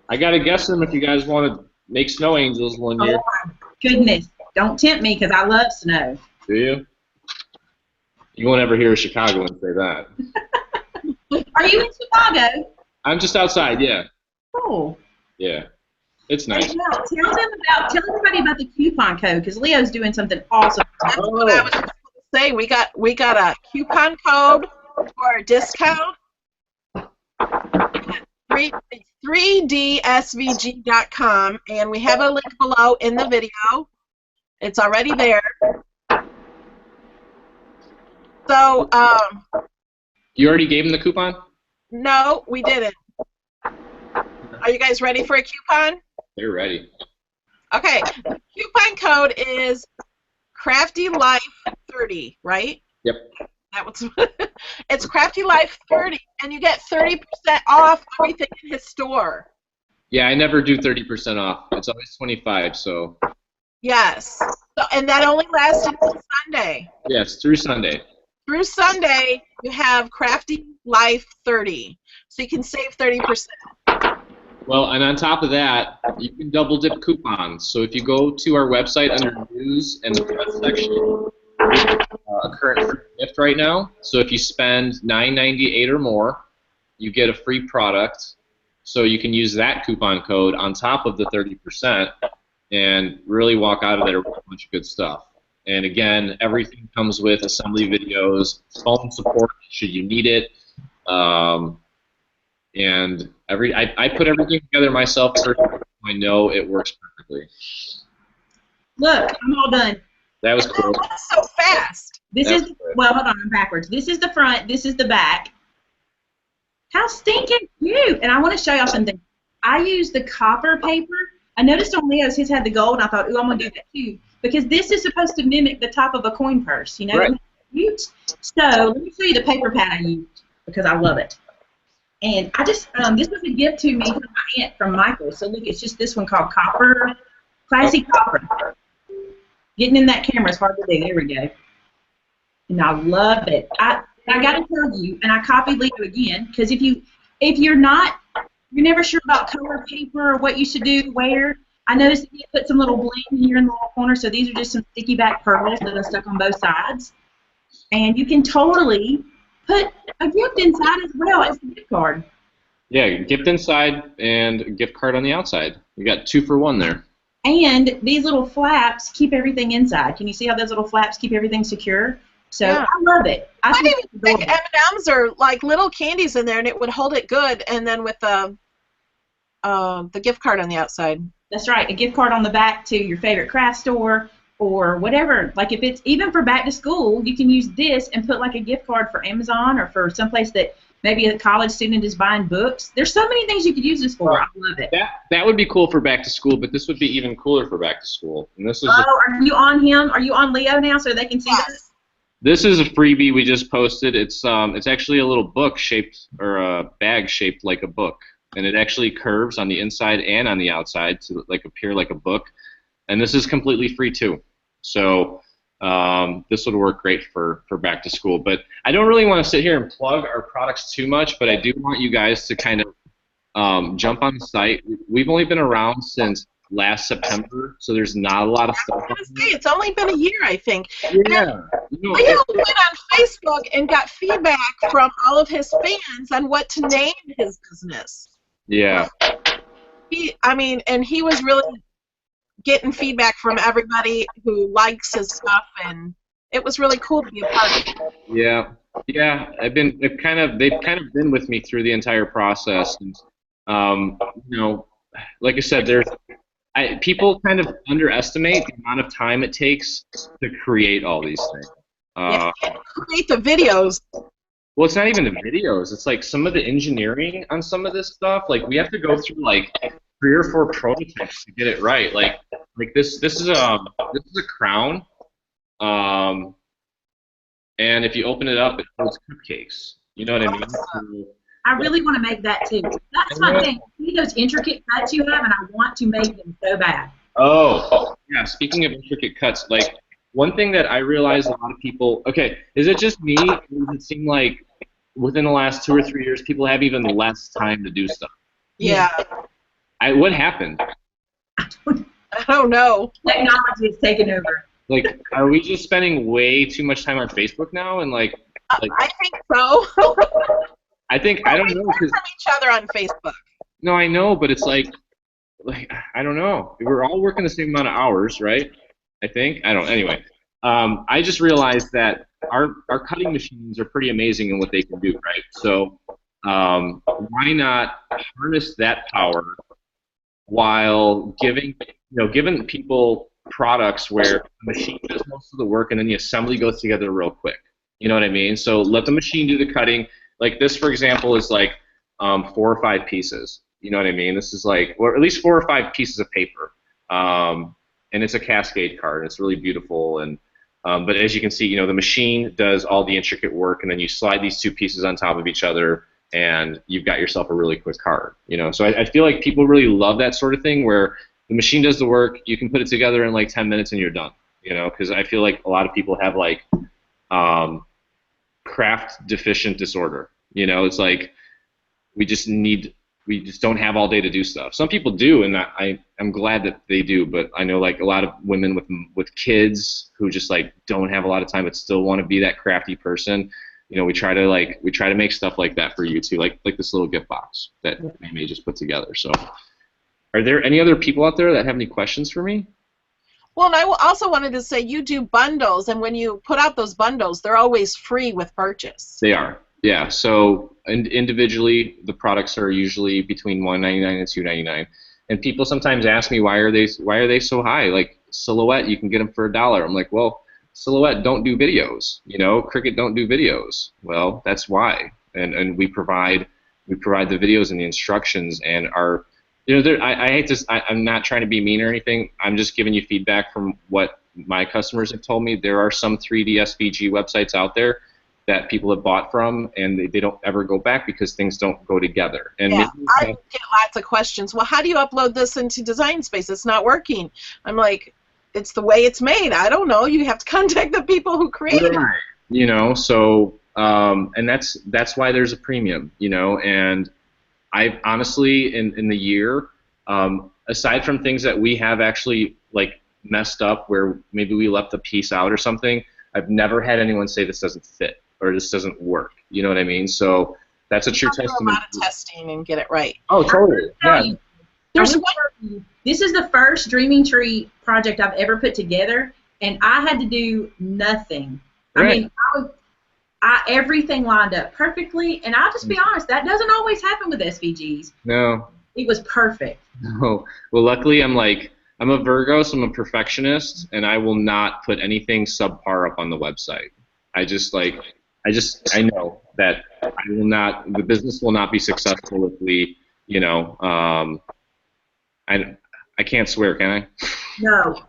Speaker 4: I got to guess them if you guys want to make snow angels one year.
Speaker 3: Oh my goodness. Don't tempt me because I love snow.
Speaker 4: Do you? You won't ever hear a Chicagoan say that.
Speaker 3: Are you in Chicago?
Speaker 4: I'm just outside, yeah.
Speaker 3: Cool.
Speaker 4: Yeah. It's nice.
Speaker 3: Tell everybody about the coupon code because Leo's doing something awesome.
Speaker 1: That's what I was just going to say. We got a coupon code for a discount. 3dsvg.com, and we have a link below in the video. It's already there. So,
Speaker 4: You already gave him the coupon?
Speaker 1: no, we didn't. Are you guys ready for a coupon?
Speaker 4: They're ready.
Speaker 1: Okay, the coupon code is CraftyLife30, right?
Speaker 4: Yep.
Speaker 1: That was it's CraftyLife30, and you get 30% off everything in his store.
Speaker 4: Yeah, I never do 30% off. It's always 25, so.
Speaker 1: Yes. So, and that only lasts until Sunday.
Speaker 4: Yes, through Sunday.
Speaker 1: Through Sunday, you have CraftyLife30, so you can save 30%.
Speaker 4: Well, and on top of that, you can double dip coupons. So if you go to our website under news and the press section, a current free gift right now. So if you spend $9.98 or more, you get a free product. So you can use that coupon code on top of the 30% and really walk out of there with a bunch of good stuff. And again, everything comes with assembly videos, phone support should you need it. And I put everything together myself so I know it works perfectly.
Speaker 3: Look, I'm all done.
Speaker 4: That was cool.
Speaker 1: That's so fast.
Speaker 3: Well, hold on, I'm backwards. This is the front, this is the back. How stinking cute! And I want to show y'all something. I use the copper paper. I noticed on Leo's, his had the gold, and I thought, ooh, I'm going to do that too. Because this is supposed to mimic the top of a coin purse, you know?
Speaker 4: Right.
Speaker 3: Cute. So, let me show you the paper pad I used, because I love it. And I just, this was a gift to me from my aunt, from Michael. So, look, it's just this one called Copper, Classy Copper. Getting in that camera is hard to do. There we go. And I love it. I got to tell you, and I copied Leo again, because if you're never sure about color paper or what you should do, where, I noticed that you put some little bling here in the little corner, so these are just some sticky back pearls that are stuck on both sides. And you can totally put a gift inside as well as the gift card.
Speaker 4: Yeah, gift inside and a gift card on the outside. You got 2 for 1 there.
Speaker 3: And these little flaps keep everything inside. Can you see how those little flaps keep everything secure? So
Speaker 1: Yeah.
Speaker 3: I love it. I
Speaker 1: Why
Speaker 3: think
Speaker 1: do
Speaker 3: it's
Speaker 1: you think
Speaker 3: adorable.
Speaker 1: M&Ms are like little candies in there, and it would hold it good, and then with the gift card on the outside?
Speaker 3: That's right. A gift card on the back to your favorite craft store. or whatever. Like if it's even for back to school, you can use this and put like a gift card for Amazon or for someplace that maybe a college student is buying books. There's so many things you could use this for. I love it.
Speaker 4: That would be cool for back to school, but this would be even cooler for back to school. And this is
Speaker 3: are you on him? Are you on Leo now so they can see this?
Speaker 4: This is a freebie we just posted. It's actually a little book shaped, or a bag shaped like a book, and it actually curves on the inside and on the outside to like appear like a book. And this is completely free too. So this would work great for back to school. But I don't really want to sit here and plug our products too much, but I do want you guys to kind of jump on the site. We've only been around since last September, so there's not a lot of stuff.
Speaker 1: I was gonna say, it's only been a year, I think.
Speaker 4: Yeah.
Speaker 1: Leo went on Facebook and got feedback from all of his fans on what to name his business.
Speaker 4: Yeah.
Speaker 1: He was really getting feedback from everybody who likes his stuff, and it was really cool to be a part of it.
Speaker 4: Yeah. They've kind of been with me through the entire process, and like I said, people kind of underestimate the amount of time it takes to create all these things.
Speaker 1: Create the videos.
Speaker 4: Well, it's not even the videos. It's like some of the engineering on some of this stuff. Like we have to go through like 3 or 4 prototypes to get it right. Like this is a crown, and if you open it up, it holds cupcakes. You know what I mean? So,
Speaker 3: I really want to make that too. That's my thing. See those intricate cuts you have, and I want to make them so bad.
Speaker 4: Oh, yeah. Speaking of intricate cuts, like one thing that I realize a lot of people. Okay, is it just me? Or does it seem like within the last 2 or 3 years, people have even less time to do stuff?
Speaker 1: Yeah.
Speaker 4: What happened?
Speaker 1: I don't know.
Speaker 3: Technology is taking over.
Speaker 4: Like, are we just spending way too much time on Facebook now? And like
Speaker 1: I think so.
Speaker 4: I don't know.
Speaker 1: We learn from each other on Facebook.
Speaker 4: No, I know, but it's like I don't know. We're all working the same amount of hours, right? I think. I don't. Anyway, I just realized that our cutting machines are pretty amazing in what they can do, right? So why not harness that power while giving people products where the machine does most of the work and then the assembly goes together real quick. You know what I mean? So let the machine do the cutting. Like this, for example, is like 4 or 5 pieces. You know what I mean? This is like, or at least 4 or 5 pieces of paper. And it's a cascade card. It's really beautiful. And but as you can see, the machine does all the intricate work, and then you slide these 2 pieces on top of each other, and you've got yourself a really quick card. So I feel like people really love that sort of thing where the machine does the work, you can put it together in like 10 minutes and you're done. Because I feel like a lot of people have like craft deficient disorder. It's like we just don't have all day to do stuff. Some people do, and I'm glad that they do, but I know like a lot of women with kids who just like don't have a lot of time but still want to be that crafty person. We try to make stuff like that for you too, like this little gift box that Maymay just put together. So are there any other people out there that have any questions for me?
Speaker 1: Well, and I also wanted to say you do bundles, and when you put out those bundles, they're always free with purchase.
Speaker 4: They are, yeah. So individually, the products are usually between $1.99 and $2.99. And people sometimes ask me why are they so high? Like Silhouette, you can get them for $1. I'm like, well, Silhouette don't do videos. Cricut don't do videos. Well, that's why. And we provide the videos and the instructions and our. I hate this. I'm not trying to be mean or anything. I'm just giving you feedback from what my customers have told me. There are some 3D SVG websites out there that people have bought from, and they don't ever go back because things don't go together. And
Speaker 1: yeah, I get lots of questions. Well, how do you upload this into Design Space? It's not working. I'm like, it's the way it's made. I don't know. You have to contact the people who created it.
Speaker 4: So and that's why there's a premium. And I honestly, in the year, aside from things that we have actually like messed up where maybe we left a piece out or something, I've never had anyone say this doesn't fit or this doesn't work. You know what I mean? So that's a true testament.
Speaker 1: A lot of testing and get it right.
Speaker 4: Oh, totally. Yeah.
Speaker 3: This is the first Dreaming Tree project I've ever put together, and I had to do nothing.
Speaker 4: Right.
Speaker 3: I mean, everything lined up perfectly, and I'll just be honest, that doesn't always happen with SVGs.
Speaker 4: No.
Speaker 3: It was perfect.
Speaker 4: No. Well, luckily I'm like I'm a Virgo, so I'm a perfectionist, and I will not put anything subpar up on the website. I know that the business will not be successful if we, I can't swear, can I?
Speaker 3: No.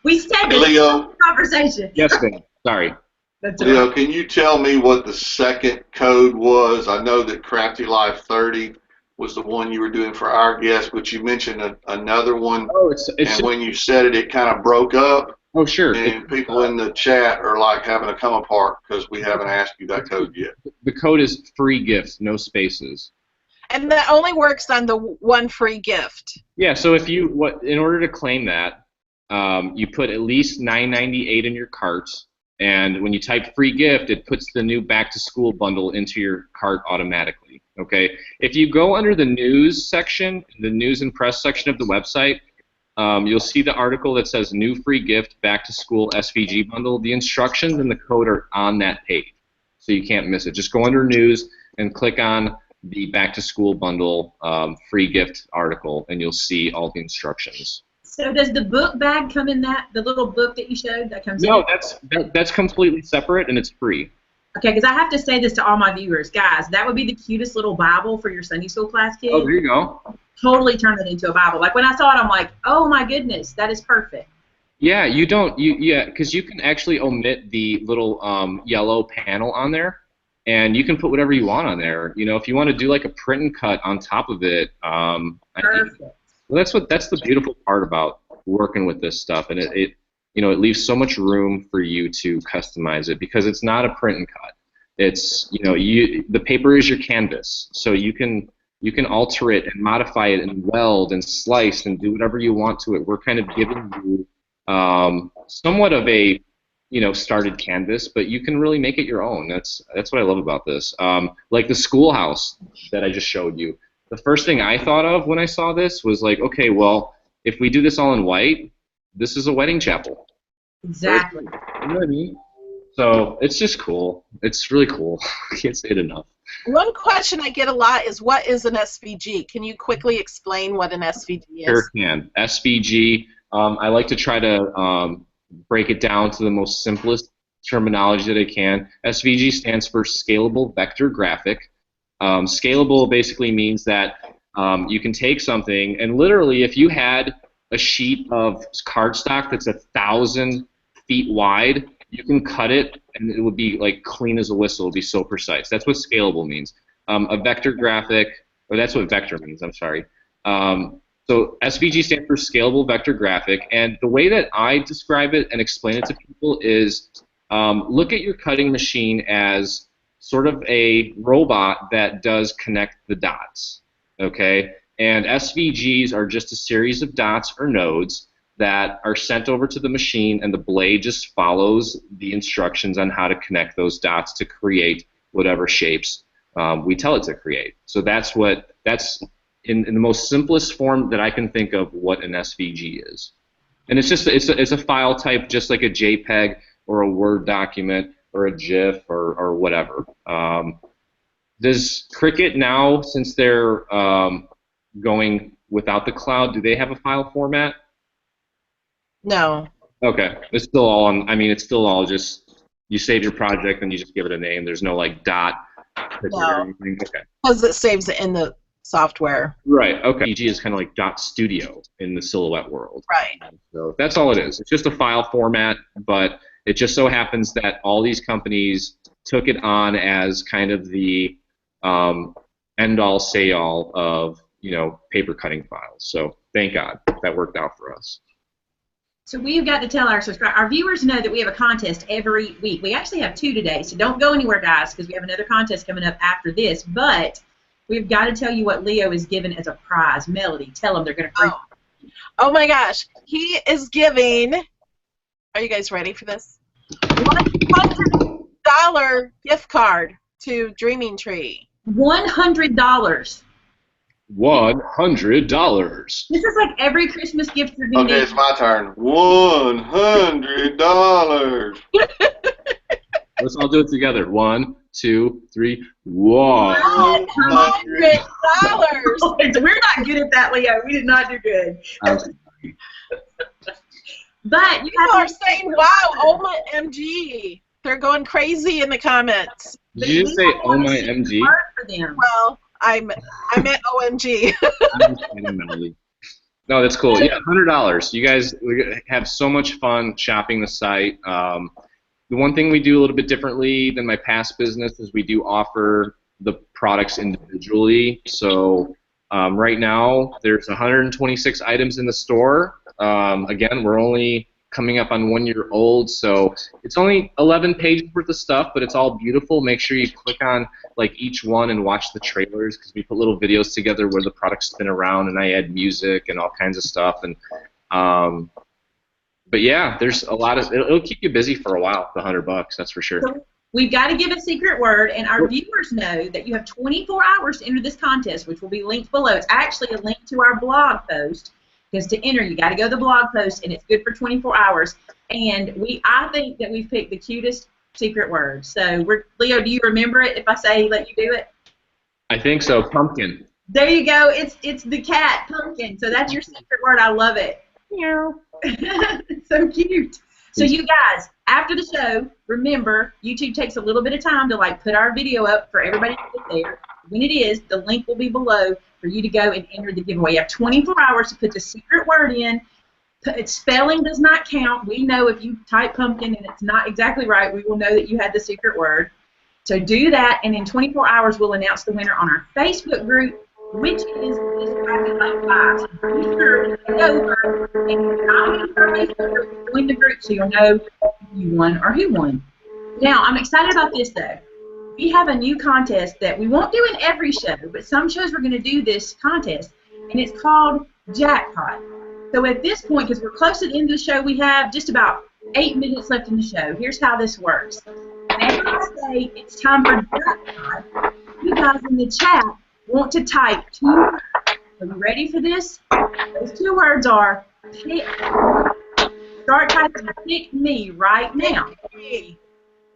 Speaker 3: We said this
Speaker 2: Leo.
Speaker 3: Conversation.
Speaker 4: Yes, ma'am. Sorry.
Speaker 2: Leo, can you tell me what the second code was? I know that Crafty Life 30 was the one you were doing for our guests, but you mentioned another one.
Speaker 4: Oh, it's
Speaker 2: when you said it, it kind of broke up.
Speaker 4: Oh, sure.
Speaker 2: And people in the chat are like having to come apart because we haven't asked you that code yet.
Speaker 4: The code is free gift, no spaces.
Speaker 1: And that only works on the one free gift.
Speaker 4: Yeah. So in order to claim that, you put at least $9.98 in your cart, and when you type free gift, it puts the new back to school bundle into your cart automatically. Okay. If you go under the news section, the news and press section of the website, you'll see the article that says new free gift back to school SVG bundle. The instructions and the code are on that page, so you can't miss it. Just go under news and click on the back to school bundle free gift article, and you'll see all the instructions.
Speaker 3: So does the book bag come in the little book that you showed that comes in?
Speaker 4: No, that's completely separate, and it's free.
Speaker 3: Okay, because I have to say this to all my viewers. Guys, that would be the cutest little Bible for your Sunday school class kids.
Speaker 4: Oh, there you go.
Speaker 3: Totally turn it into a Bible. Like when I saw it, I'm like, oh my goodness, that is perfect.
Speaker 4: Yeah, because you can actually omit the little yellow panel on there, and you can put whatever you want on there. If you want to do like a print and cut on top of it,
Speaker 3: Perfect.
Speaker 4: That's the beautiful part about working with this stuff, and it leaves so much room for you to customize it because it's not a print and cut. It's the paper is your canvas, so you can alter it and modify it and weld and slice and do whatever you want to it. We're kind of giving you somewhat of a started canvas, but you can really make it your own. That's what I love about this. Like the schoolhouse that I just showed you. The first thing I thought of when I saw this was like, okay, well, if we do this all in white, this is a wedding chapel.
Speaker 3: Exactly.
Speaker 4: You know what I mean? So it's just cool. It's really cool. I can't say it enough.
Speaker 1: One question I get a lot is, what is an SVG? Can you quickly explain what an SVG is?
Speaker 4: Sure can. SVG, I like to try to break it down to the most simplest terminology that I can. SVG stands for Scalable Vector Graphic. Scalable basically means that you can take something, and literally if you had a sheet of cardstock that's 1,000 feet wide, you can cut it and it would be like clean as a whistle. It would be so precise. That's what scalable means. A vector graphic, or that's what vector means, I'm sorry. So SVG stands for Scalable Vector Graphic, and the way that I describe it and explain it to people is look at your cutting machine as sort of a robot that does connect the dots, okay? And SVGs are just a series of dots or nodes that are sent over to the machine, and the blade just follows the instructions on how to connect those dots to create whatever shapes we tell it to create. So that's in the most simplest form that I can think of what an SVG is. And it's just it's a file type, just like a JPEG or a Word document or a GIF or whatever. Does Cricut now, since they're going without the cloud, do they have a file format?
Speaker 1: No.
Speaker 4: Okay, it's still all on. I mean, it's still all just you save your project and you just give it a name. There's no like dot.
Speaker 1: No.
Speaker 4: Or anything. Okay.
Speaker 1: Because it saves it in the software.
Speaker 4: Right. Okay. PG is kind of like Dot Studio in the Silhouette world.
Speaker 1: Right.
Speaker 4: So that's all it is. It's just a file format, but it just so happens that all these companies took it on as kind of the end-all, say-all of paper cutting files. So thank God that worked out for us.
Speaker 3: So we've got to tell our viewers know that we have a contest every week. We actually have 2 today, so don't go anywhere, guys, because we have another contest coming up after this. But we've got to tell you what Leo is given as a prize. Melody, tell them they're going to.
Speaker 1: Oh my gosh, he is giving. Are you guys ready for this? $100 gift card to Dreaming Tree.
Speaker 3: $100.
Speaker 4: $100.
Speaker 3: This is like every Christmas gift you're going to
Speaker 2: Okay, it's my turn. $100.
Speaker 4: Let's all do it together. 1, 2, 3. Whoa!
Speaker 1: $100.
Speaker 3: So we're not good at that, Leo. We did not do good. But you
Speaker 1: People are saying, "Wow, OMG!" They're going crazy in the comments.
Speaker 4: Did you say "Oh my MG"?
Speaker 3: For them.
Speaker 1: Well, I meant OMG.
Speaker 4: I'm just kidding, Melody. No, that's cool. Yeah, $100. You guys have so much fun shopping the site. The one thing we do a little bit differently than my past business is we do offer the products individually. So right now there's 126 items in the store. Again, we're only coming up on 1 year old, so it's only 11 pages worth of stuff, but it's all beautiful. Make sure you click on like each one and watch the trailers, because we put little videos together where the products spin around and I add music and all kinds of stuff. And but yeah, there's a lot of, it'll keep you busy for a while, the $100, that's for sure.
Speaker 3: So we've got to give a secret word, and our viewers know that you have 24 hours to enter this contest, which will be linked below. It's actually a link to our blog post, because to enter, you got to go to the blog post, and it's good for 24 hours. And I think that we've picked the cutest secret word. So, Leo, do you remember it if I say let you do it?
Speaker 4: I think so. Pumpkin.
Speaker 3: There you go. It's the cat, Pumpkin. So that's your secret word. I love it.
Speaker 1: Meow.
Speaker 3: So cute. So you guys, after the show, remember, YouTube takes a little bit of time to like put our video up for everybody to get there. When it is, the link will be below for you to go and enter the giveaway. You have 24 hours to put the secret word in. Spelling does not count. We know if you type pumpkin and it's not exactly right, we will know that you had the secret word. So do that, and in 24 hours, we'll announce the winner on our Facebook group, which is ThisCraftyLifeLIVE. So be sure to go over and nominate our Facebook group, join the group so you'll know if you won or who won. Now, I'm excited about this, though. We have a new contest that we won't do in every show, but some shows we're going to do this contest, and it's called Jackpot. So at this point, because we're close to the end of the show, we have just about 8 minutes left in the show. Here's how this works. Whenever I say it's time for Jackpot, you guys in the chat want to type 2 words. Are you ready for this? Those 2 words are pick. Start typing pick me right now.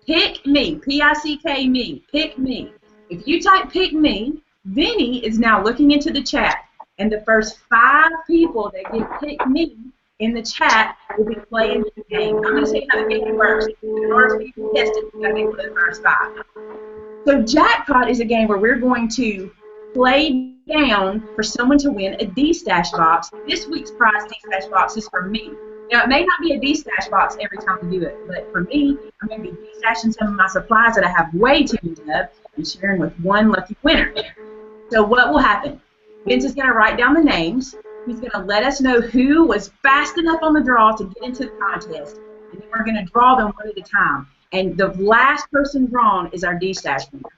Speaker 3: Pick me, P-I-C-K me, pick me. If you type pick me, Vinny is now looking into the chat, and the first 5 people that get pick me in the chat will be playing the game. I'm going to say how the game works. In order to be contested, you've got to be one of the first 5. So Jackpot is a game where we're going to play down for someone to win a D-Stash box. This week's prize D-Stash box is for me. Now, it may not be a D-Stash box every time we do it, but for me, I'm going to be D-Stashing some of my supplies that I have way too many of and sharing with one lucky winner. So what will happen? Vince is going to write down the names. He's going to let us know who was fast enough on the draw to get into the contest, and then we're going to draw them one at a time. And the last person drawn is our D-Stash winner.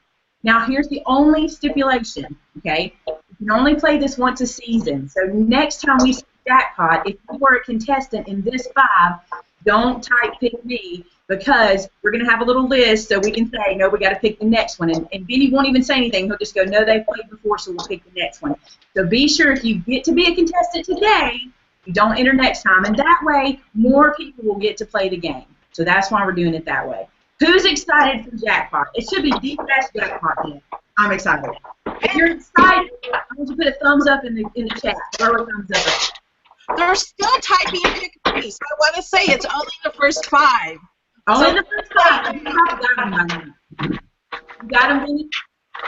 Speaker 3: Now, here's the only stipulation, okay? You can only play this once a season. So next time we see Jackpot, if you were a contestant in this 5, don't type pick me, because we're going to have a little list so we can say, no, we got to pick the next one. And Vinny won't even say anything. He'll just go, no, they played before, so we'll pick the next one. So be sure if you get to be a contestant today, you don't enter next time. And that way, more people will get to play the game. So that's why we're doing it that way. Who's excited for Jackpot? It should be D-Stash Jackpot then. I'm excited. If you're excited, I want you to put a thumbs up in the chat. Throw a thumbs up.
Speaker 1: They're still typing pick me, so I want to say it's only the first 5.
Speaker 3: Only the first 5. You got them by now. You got them, Vinny?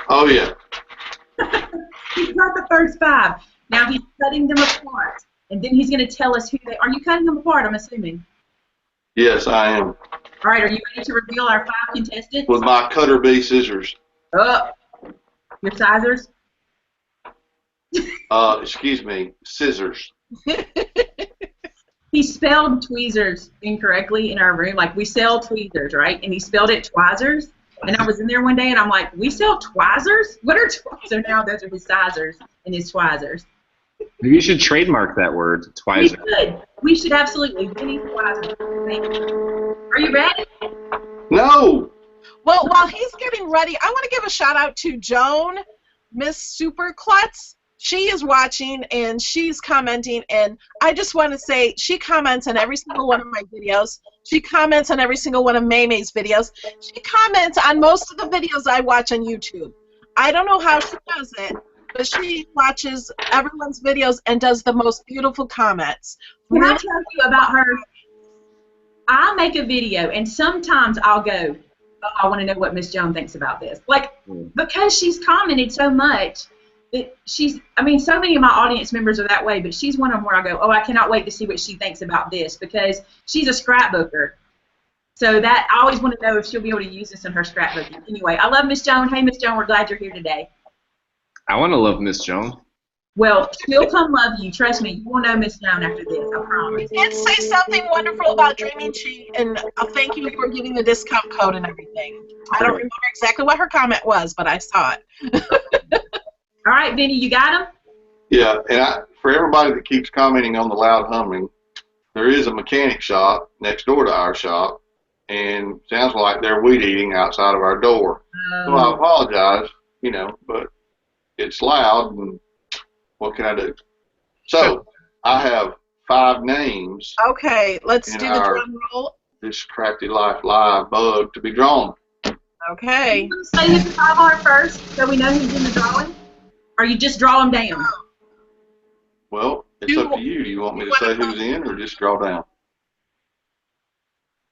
Speaker 2: Oh, yeah.
Speaker 3: He's got the first 5. Now he's cutting them apart, and then he's going to tell us who they are. You cutting them apart, I'm assuming?
Speaker 2: Yes, I am.
Speaker 3: All right, are you ready to reveal our 5 contestants?
Speaker 2: With my cutter bee scissors.
Speaker 3: Your sizers?
Speaker 2: Excuse me, scissors.
Speaker 3: He spelled tweezers incorrectly in our room. Like, we sell tweezers, right? And he spelled it twizers. And I was in there one day, and I'm like, we sell twizers? What are twizers? So now those are his sizers and his twizers.
Speaker 4: Maybe you should trademark that word, twizer.
Speaker 3: We should. We should absolutely. Vinny Twizers. Are you ready?
Speaker 2: No.
Speaker 1: Well, while he's getting ready, I want to give a shout out to Joan, Miss Superklutz. She is watching and she's commenting, and I just want to say she comments on every single one of my videos. She comments on every single one of Maymay's videos. She comments on most of the videos I watch on YouTube. I don't know how she does it, but she watches everyone's videos and does the most beautiful comments.
Speaker 3: Can I tell you about her? I'll make a video, and sometimes I'll go, oh, I want to know what Miss Joan thinks about this. Like, because she's commented so much, I mean, so many of my audience members are that way, but she's one of them where I go, oh, I cannot wait to see what she thinks about this, because she's a scrapbooker. So that I always want to know if she'll be able to use this in her scrapbooking. Anyway, I love Miss Joan. Hey, Miss Joan, we're glad you're here today.
Speaker 4: I want to love Miss Joan.
Speaker 3: Well, she'll come love you. Trust me, you will know Miss Joan after this, I promise.
Speaker 1: You did say something wonderful about Dreaming Chi, and thank you for giving the discount code and everything. I don't remember exactly what her comment was, but I saw it.
Speaker 3: All right, Vinny, you got him?
Speaker 2: Yeah, and for everybody that keeps commenting on the loud humming, there is a mechanic shop next door to our shop, and sounds like they're weed eating outside of our door. So I apologize, you know, but it's loud, and what can I do? So I have 5 names.
Speaker 1: Okay, let's do the drum roll.
Speaker 2: This Crafty Life Live bug to be drawn.
Speaker 1: Okay.
Speaker 3: You want to say who the 5 are first, so we know who's in the drawing? Or you just draw them down?
Speaker 2: Well, it's up to you. Do you want me to say who's in, or just draw down?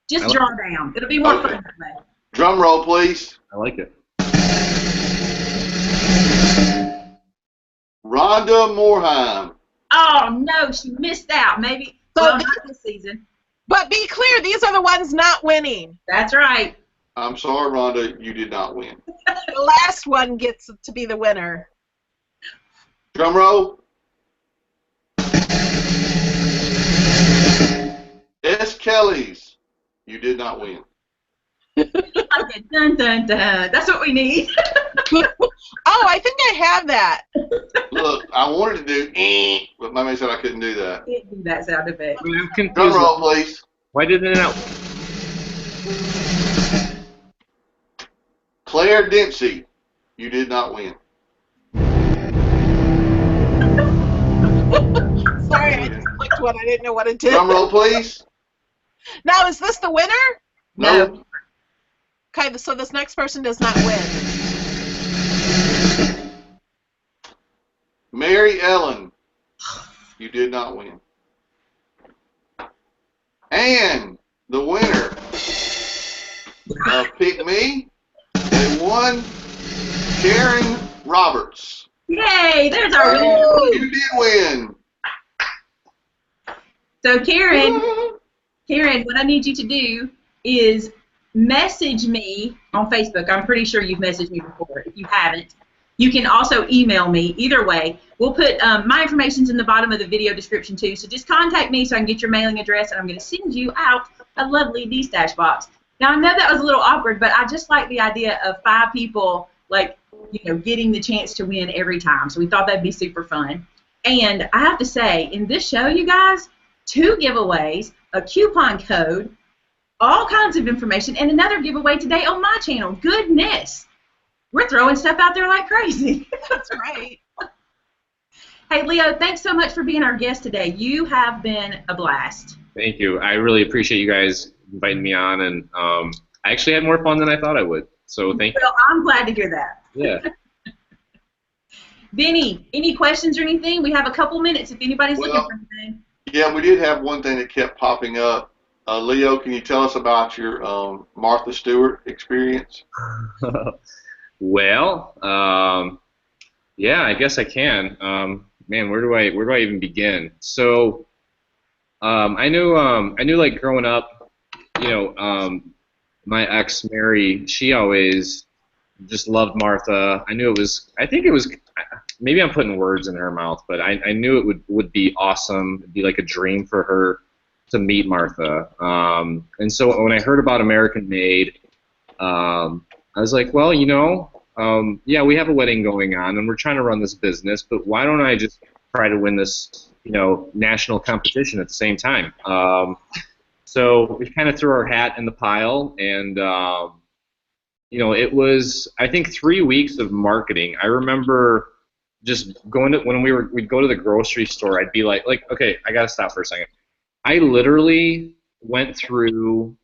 Speaker 3: Just draw down. It'll be more fun that way.
Speaker 2: Drum roll, please.
Speaker 4: I like it.
Speaker 2: Rhonda Moorheim.
Speaker 3: Oh, no, she missed out. Maybe, well, not this season.
Speaker 1: But be clear, these are the ones not winning.
Speaker 3: That's right.
Speaker 2: I'm sorry, Rhonda, you did not win.
Speaker 1: The last one gets to be the winner.
Speaker 2: Drum roll. S. Kelly's. You did not win.
Speaker 3: Dun, dun, dun. That's what we need.
Speaker 1: Oh, I think I have that.
Speaker 2: Look, I wanted to do but Maymay said I couldn't do that.
Speaker 3: Can't do that sound effect.
Speaker 4: I'm confused.
Speaker 2: Drum roll, please.
Speaker 4: Why didn't it out?
Speaker 2: Claire Dempsey. You did not win.
Speaker 1: Sorry, I just clicked one. I didn't know what it did.
Speaker 2: Drum roll, please.
Speaker 1: Now, is this the winner?
Speaker 2: No.
Speaker 1: Okay, so this next person does not win.
Speaker 2: Mary Ellen. You did not win. And the winner of Pick Me, they won Karen Roberts.
Speaker 3: Yay, there's our winner.
Speaker 2: You did win.
Speaker 3: So, Karen, what I need you to do is message me on Facebook. I'm pretty sure you've messaged me before. If you haven't, you can also email me. Either way, we'll put my information's in the bottom of the video description too. So just contact me so I can get your mailing address, and I'm going to send you out a lovely D-Stash box. Now, I know that was a little awkward, but I just like the idea of 5 people, like, you know, getting the chance to win every time. So we thought that'd be super fun. And I have to say, in this show, you guys, 2 giveaways, a coupon code, all kinds of information, and another giveaway today on my channel. Goodness. We're throwing stuff out there like crazy.
Speaker 1: That's right.
Speaker 3: Hey, Leo, thanks so much for being our guest today. You have been a blast.
Speaker 4: Thank you. I really appreciate you guys inviting me on, and I actually had more fun than I thought I would. So thank you.
Speaker 3: Well, I'm glad to hear that.
Speaker 4: Yeah.
Speaker 3: Benny, any questions or anything? We have a couple minutes if anybody's looking for anything.
Speaker 2: Yeah, we did have one thing that kept popping up. Leo, can you tell us about your Martha Stewart experience?
Speaker 4: Well, yeah, I guess I can. Man, where do I even begin? So, I knew like growing up, you know, my ex Mary, she always just loved Martha. I think it was, maybe I'm putting words in her mouth, but I knew it would be awesome. It'd be like a dream for her to meet Martha. And so when I heard about American Made, I was like, well, you know, yeah, we have a wedding going on, and we're trying to run this business, but why don't I just try to win this, you know, national competition at the same time? So we kind of threw our hat in the pile, and you know, it was, I think, 3 weeks of marketing. I remember just going to, when we'd go to the grocery store, I'd be like, okay, I gotta stop for a second. I literally went through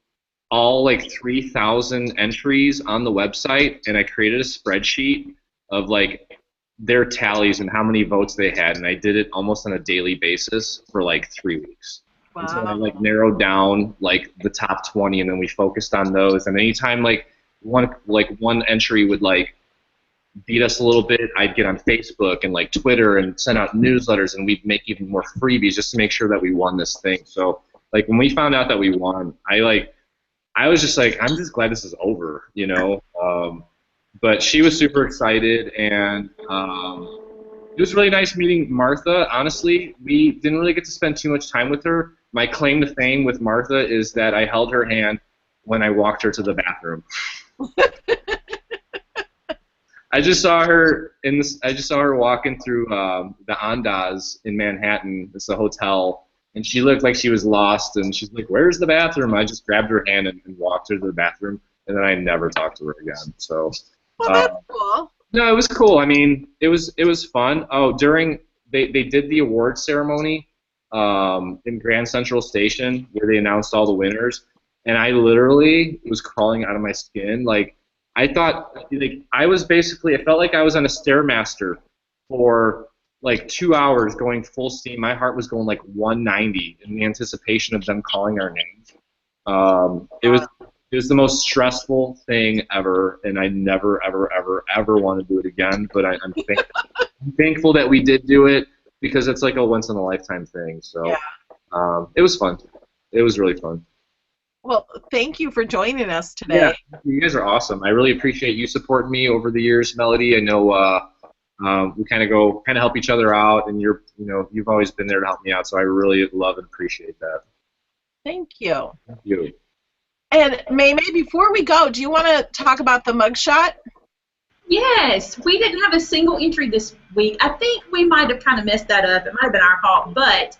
Speaker 4: all like 3,000 entries on the website, and I created a spreadsheet of like their tallies and how many votes they had, and I did it almost on a daily basis for like 3 weeks.
Speaker 1: Wow.
Speaker 4: Until I like narrowed down like the top 20, and then we focused on those. And anytime like one entry would like beat us a little bit, I'd get on Facebook and like Twitter and send out newsletters, and we'd make even more freebies just to make sure that we won this thing. So like when we found out that we won, I was just like, I'm just glad this is over, you know. But she was super excited, and it was really nice meeting Martha. Honestly, we didn't really get to spend too much time with her. My claim to fame with Martha is that I held her hand when I walked her to the bathroom. I just saw her walking through the Andaz in Manhattan. It's a hotel, and she looked like she was lost. And she's like, "Where's the bathroom?" I just grabbed her hand and walked her to the bathroom, and then I never talked to her again. So,
Speaker 1: well, that's cool.
Speaker 4: No, it was cool. I mean, it was fun. Oh, they did the award ceremony in Grand Central Station where they announced all the winners, and I literally was crawling out of my skin. Like, I thought, like, I felt like I was on a Stairmaster for like 2 hours going full steam. My heart was going like 190 in the anticipation of them calling our names. It was the most stressful thing ever, and I never, ever, ever, ever want to do it again. But I'm thankful that we did do it, because it's like a once-in-a-lifetime thing. So yeah. It was fun. It was really fun.
Speaker 1: Well, thank you for joining us today.
Speaker 4: Yeah, you guys are awesome. I really appreciate you supporting me over the years, Melody. I know we kind of help each other out, and you've always been there to help me out. So I really love and appreciate that.
Speaker 1: Thank you.
Speaker 4: Thank you.
Speaker 1: And Maymay, before we go, do you want to talk about the mugshot?
Speaker 3: Yes, we didn't have a single entry this week. I think we might have kind of messed that up. It might have been our fault, but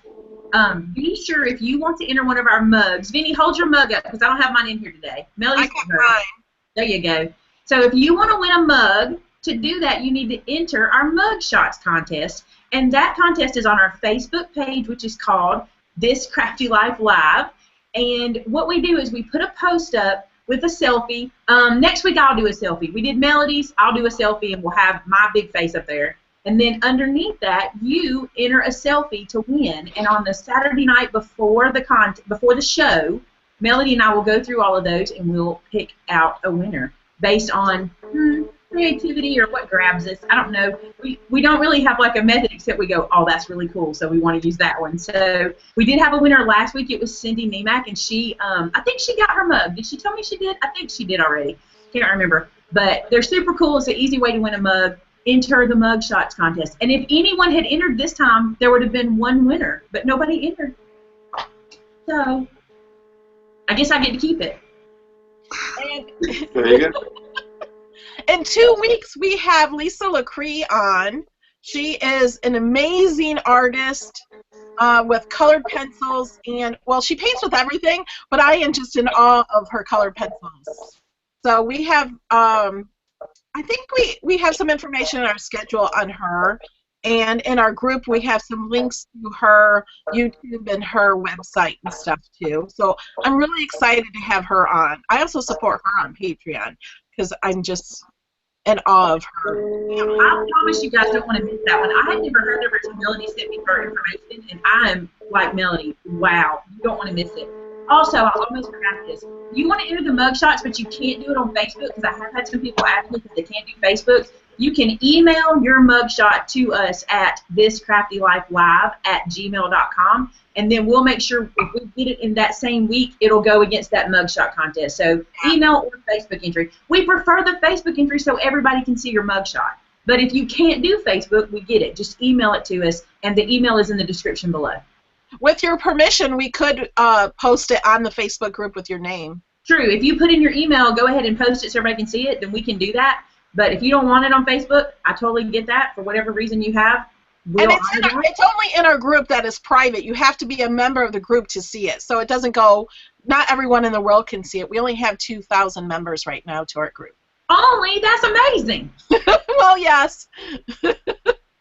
Speaker 3: be sure if you want to enter one of our mugs. Vinny, hold your mug up because I don't have mine in here today. Melody's got mine. There you go. So if you want to win a mug, to do that you need to enter our mug shots contest, and that contest is on our Facebook page, which is called ThisCraftyLifeLIVE. And what we do is we put a post up with a selfie. Next week I'll do a selfie. We did Melody's, I'll do a selfie, and we'll have my big face up there. And then underneath that, you enter a selfie to win. And on the Saturday night before the show, Melody and I will go through all of those, and we'll pick out a winner based on creativity or what grabs us. I don't know. We don't really have like a method, except we go, oh, that's really cool, so we want to use that one. So we did have a winner last week. It was Cindy Niemack, and she, I think she got her mug. Did she tell me she did? I think she did already. Can't remember. But they're super cool. It's an easy way to win a mug. Enter the mug shots contest. And if anyone had entered this time, there would have been one winner, but nobody entered. So I guess I get to keep it.
Speaker 2: There you go.
Speaker 1: In 2 weeks, we have Lisa LaCree on. She is an amazing artist with colored pencils, and, well, she paints with everything, but I am just in awe of her colored pencils. So we have, I think we have some information in our schedule on her, and in our group we have some links to her YouTube and her website and stuff too. So I'm really excited to have her on. I also support her on Patreon because I'm just in awe of her.
Speaker 3: I promise you guys don't want to miss that one. I had never heard of her until Melody sent me her information, and I am like Melody. Wow, you don't want to miss it. Also, I almost forgot this. You want to enter the mug shots, but you can't do it on Facebook, because I have had some people ask me because they can't do Facebook. You can email your mug shot to us at ThisCraftyLifeLive@gmail.com, and then we'll make sure if we get it in that same week, it'll go against that mug shot contest. So email or Facebook entry. We prefer the Facebook entry so everybody can see your mug shot. But if you can't do Facebook, we get it. Just email it to us, and the email is in the description below.
Speaker 1: With your permission, we could post it on the Facebook group with your name.
Speaker 3: True. If you put in your email, go ahead and post it so everybody can see it, then we can do that. But if you don't want it on Facebook, I totally get that. For whatever reason you have,
Speaker 1: and it's only in our group that is private. You have to be a member of the group to see it. So it doesn't go, not everyone in the world can see it. We only have 2,000 members right now to our group.
Speaker 3: Only? That's amazing.
Speaker 1: Well, yes.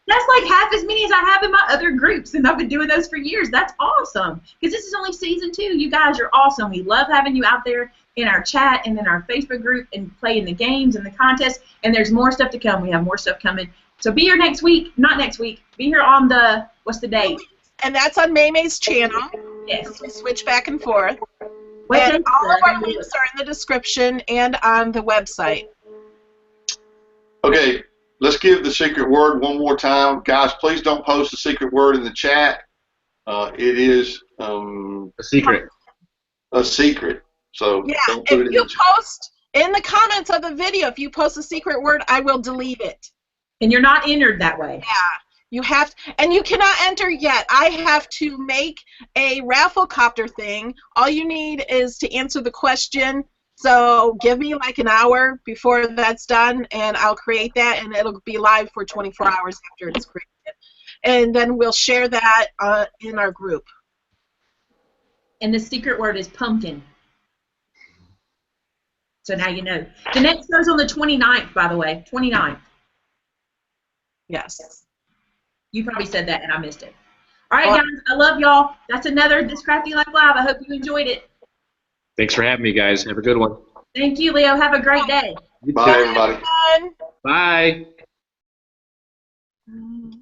Speaker 3: That's like half as many as I have in my other groups, and I've been doing those for years. That's awesome, because this is only season 2. You guys are awesome. We love having you out there in our chat and in our Facebook group and playing the games and the contests, and there's more stuff to come. We have more stuff coming. So be here next week. Not next week. Be here on the, what's the date?
Speaker 1: And that's on Maymay's channel.
Speaker 3: Yes.
Speaker 1: We switch back and forth.
Speaker 3: What
Speaker 1: And
Speaker 3: date?
Speaker 1: all of our links are in the description and on the website.
Speaker 2: Okay, let's give the secret word one more time. Guys, please don't post the secret word in the chat. It is
Speaker 4: A secret.
Speaker 2: a secret. So
Speaker 1: Yeah,
Speaker 2: don't put it
Speaker 1: if
Speaker 2: in
Speaker 1: you
Speaker 2: the chat.
Speaker 1: post in the comments of the video, if you post a secret word, I will delete it.
Speaker 3: And you're not entered that way.
Speaker 1: Yeah, you have, and you cannot enter yet. I have to make a raffle copter thing. All you need is to answer the question. So give me like an hour before that's done, and I'll create that, and it'll be live for 24 hours after it's created. And then we'll share that in our group.
Speaker 3: And the secret word is pumpkin. So now you know. The next goes on the 29th, by the way. 29th.
Speaker 1: Yes.
Speaker 3: You probably said that, and I missed it. All right, guys. I love y'all. That's another This Crafty Life Live. I hope you enjoyed it.
Speaker 4: Thanks for having me, guys. Have a good one.
Speaker 3: Thank you, Leo. Have a great day.
Speaker 4: You
Speaker 2: Bye,
Speaker 4: too.
Speaker 2: everybody.
Speaker 4: Bye.
Speaker 1: Bye.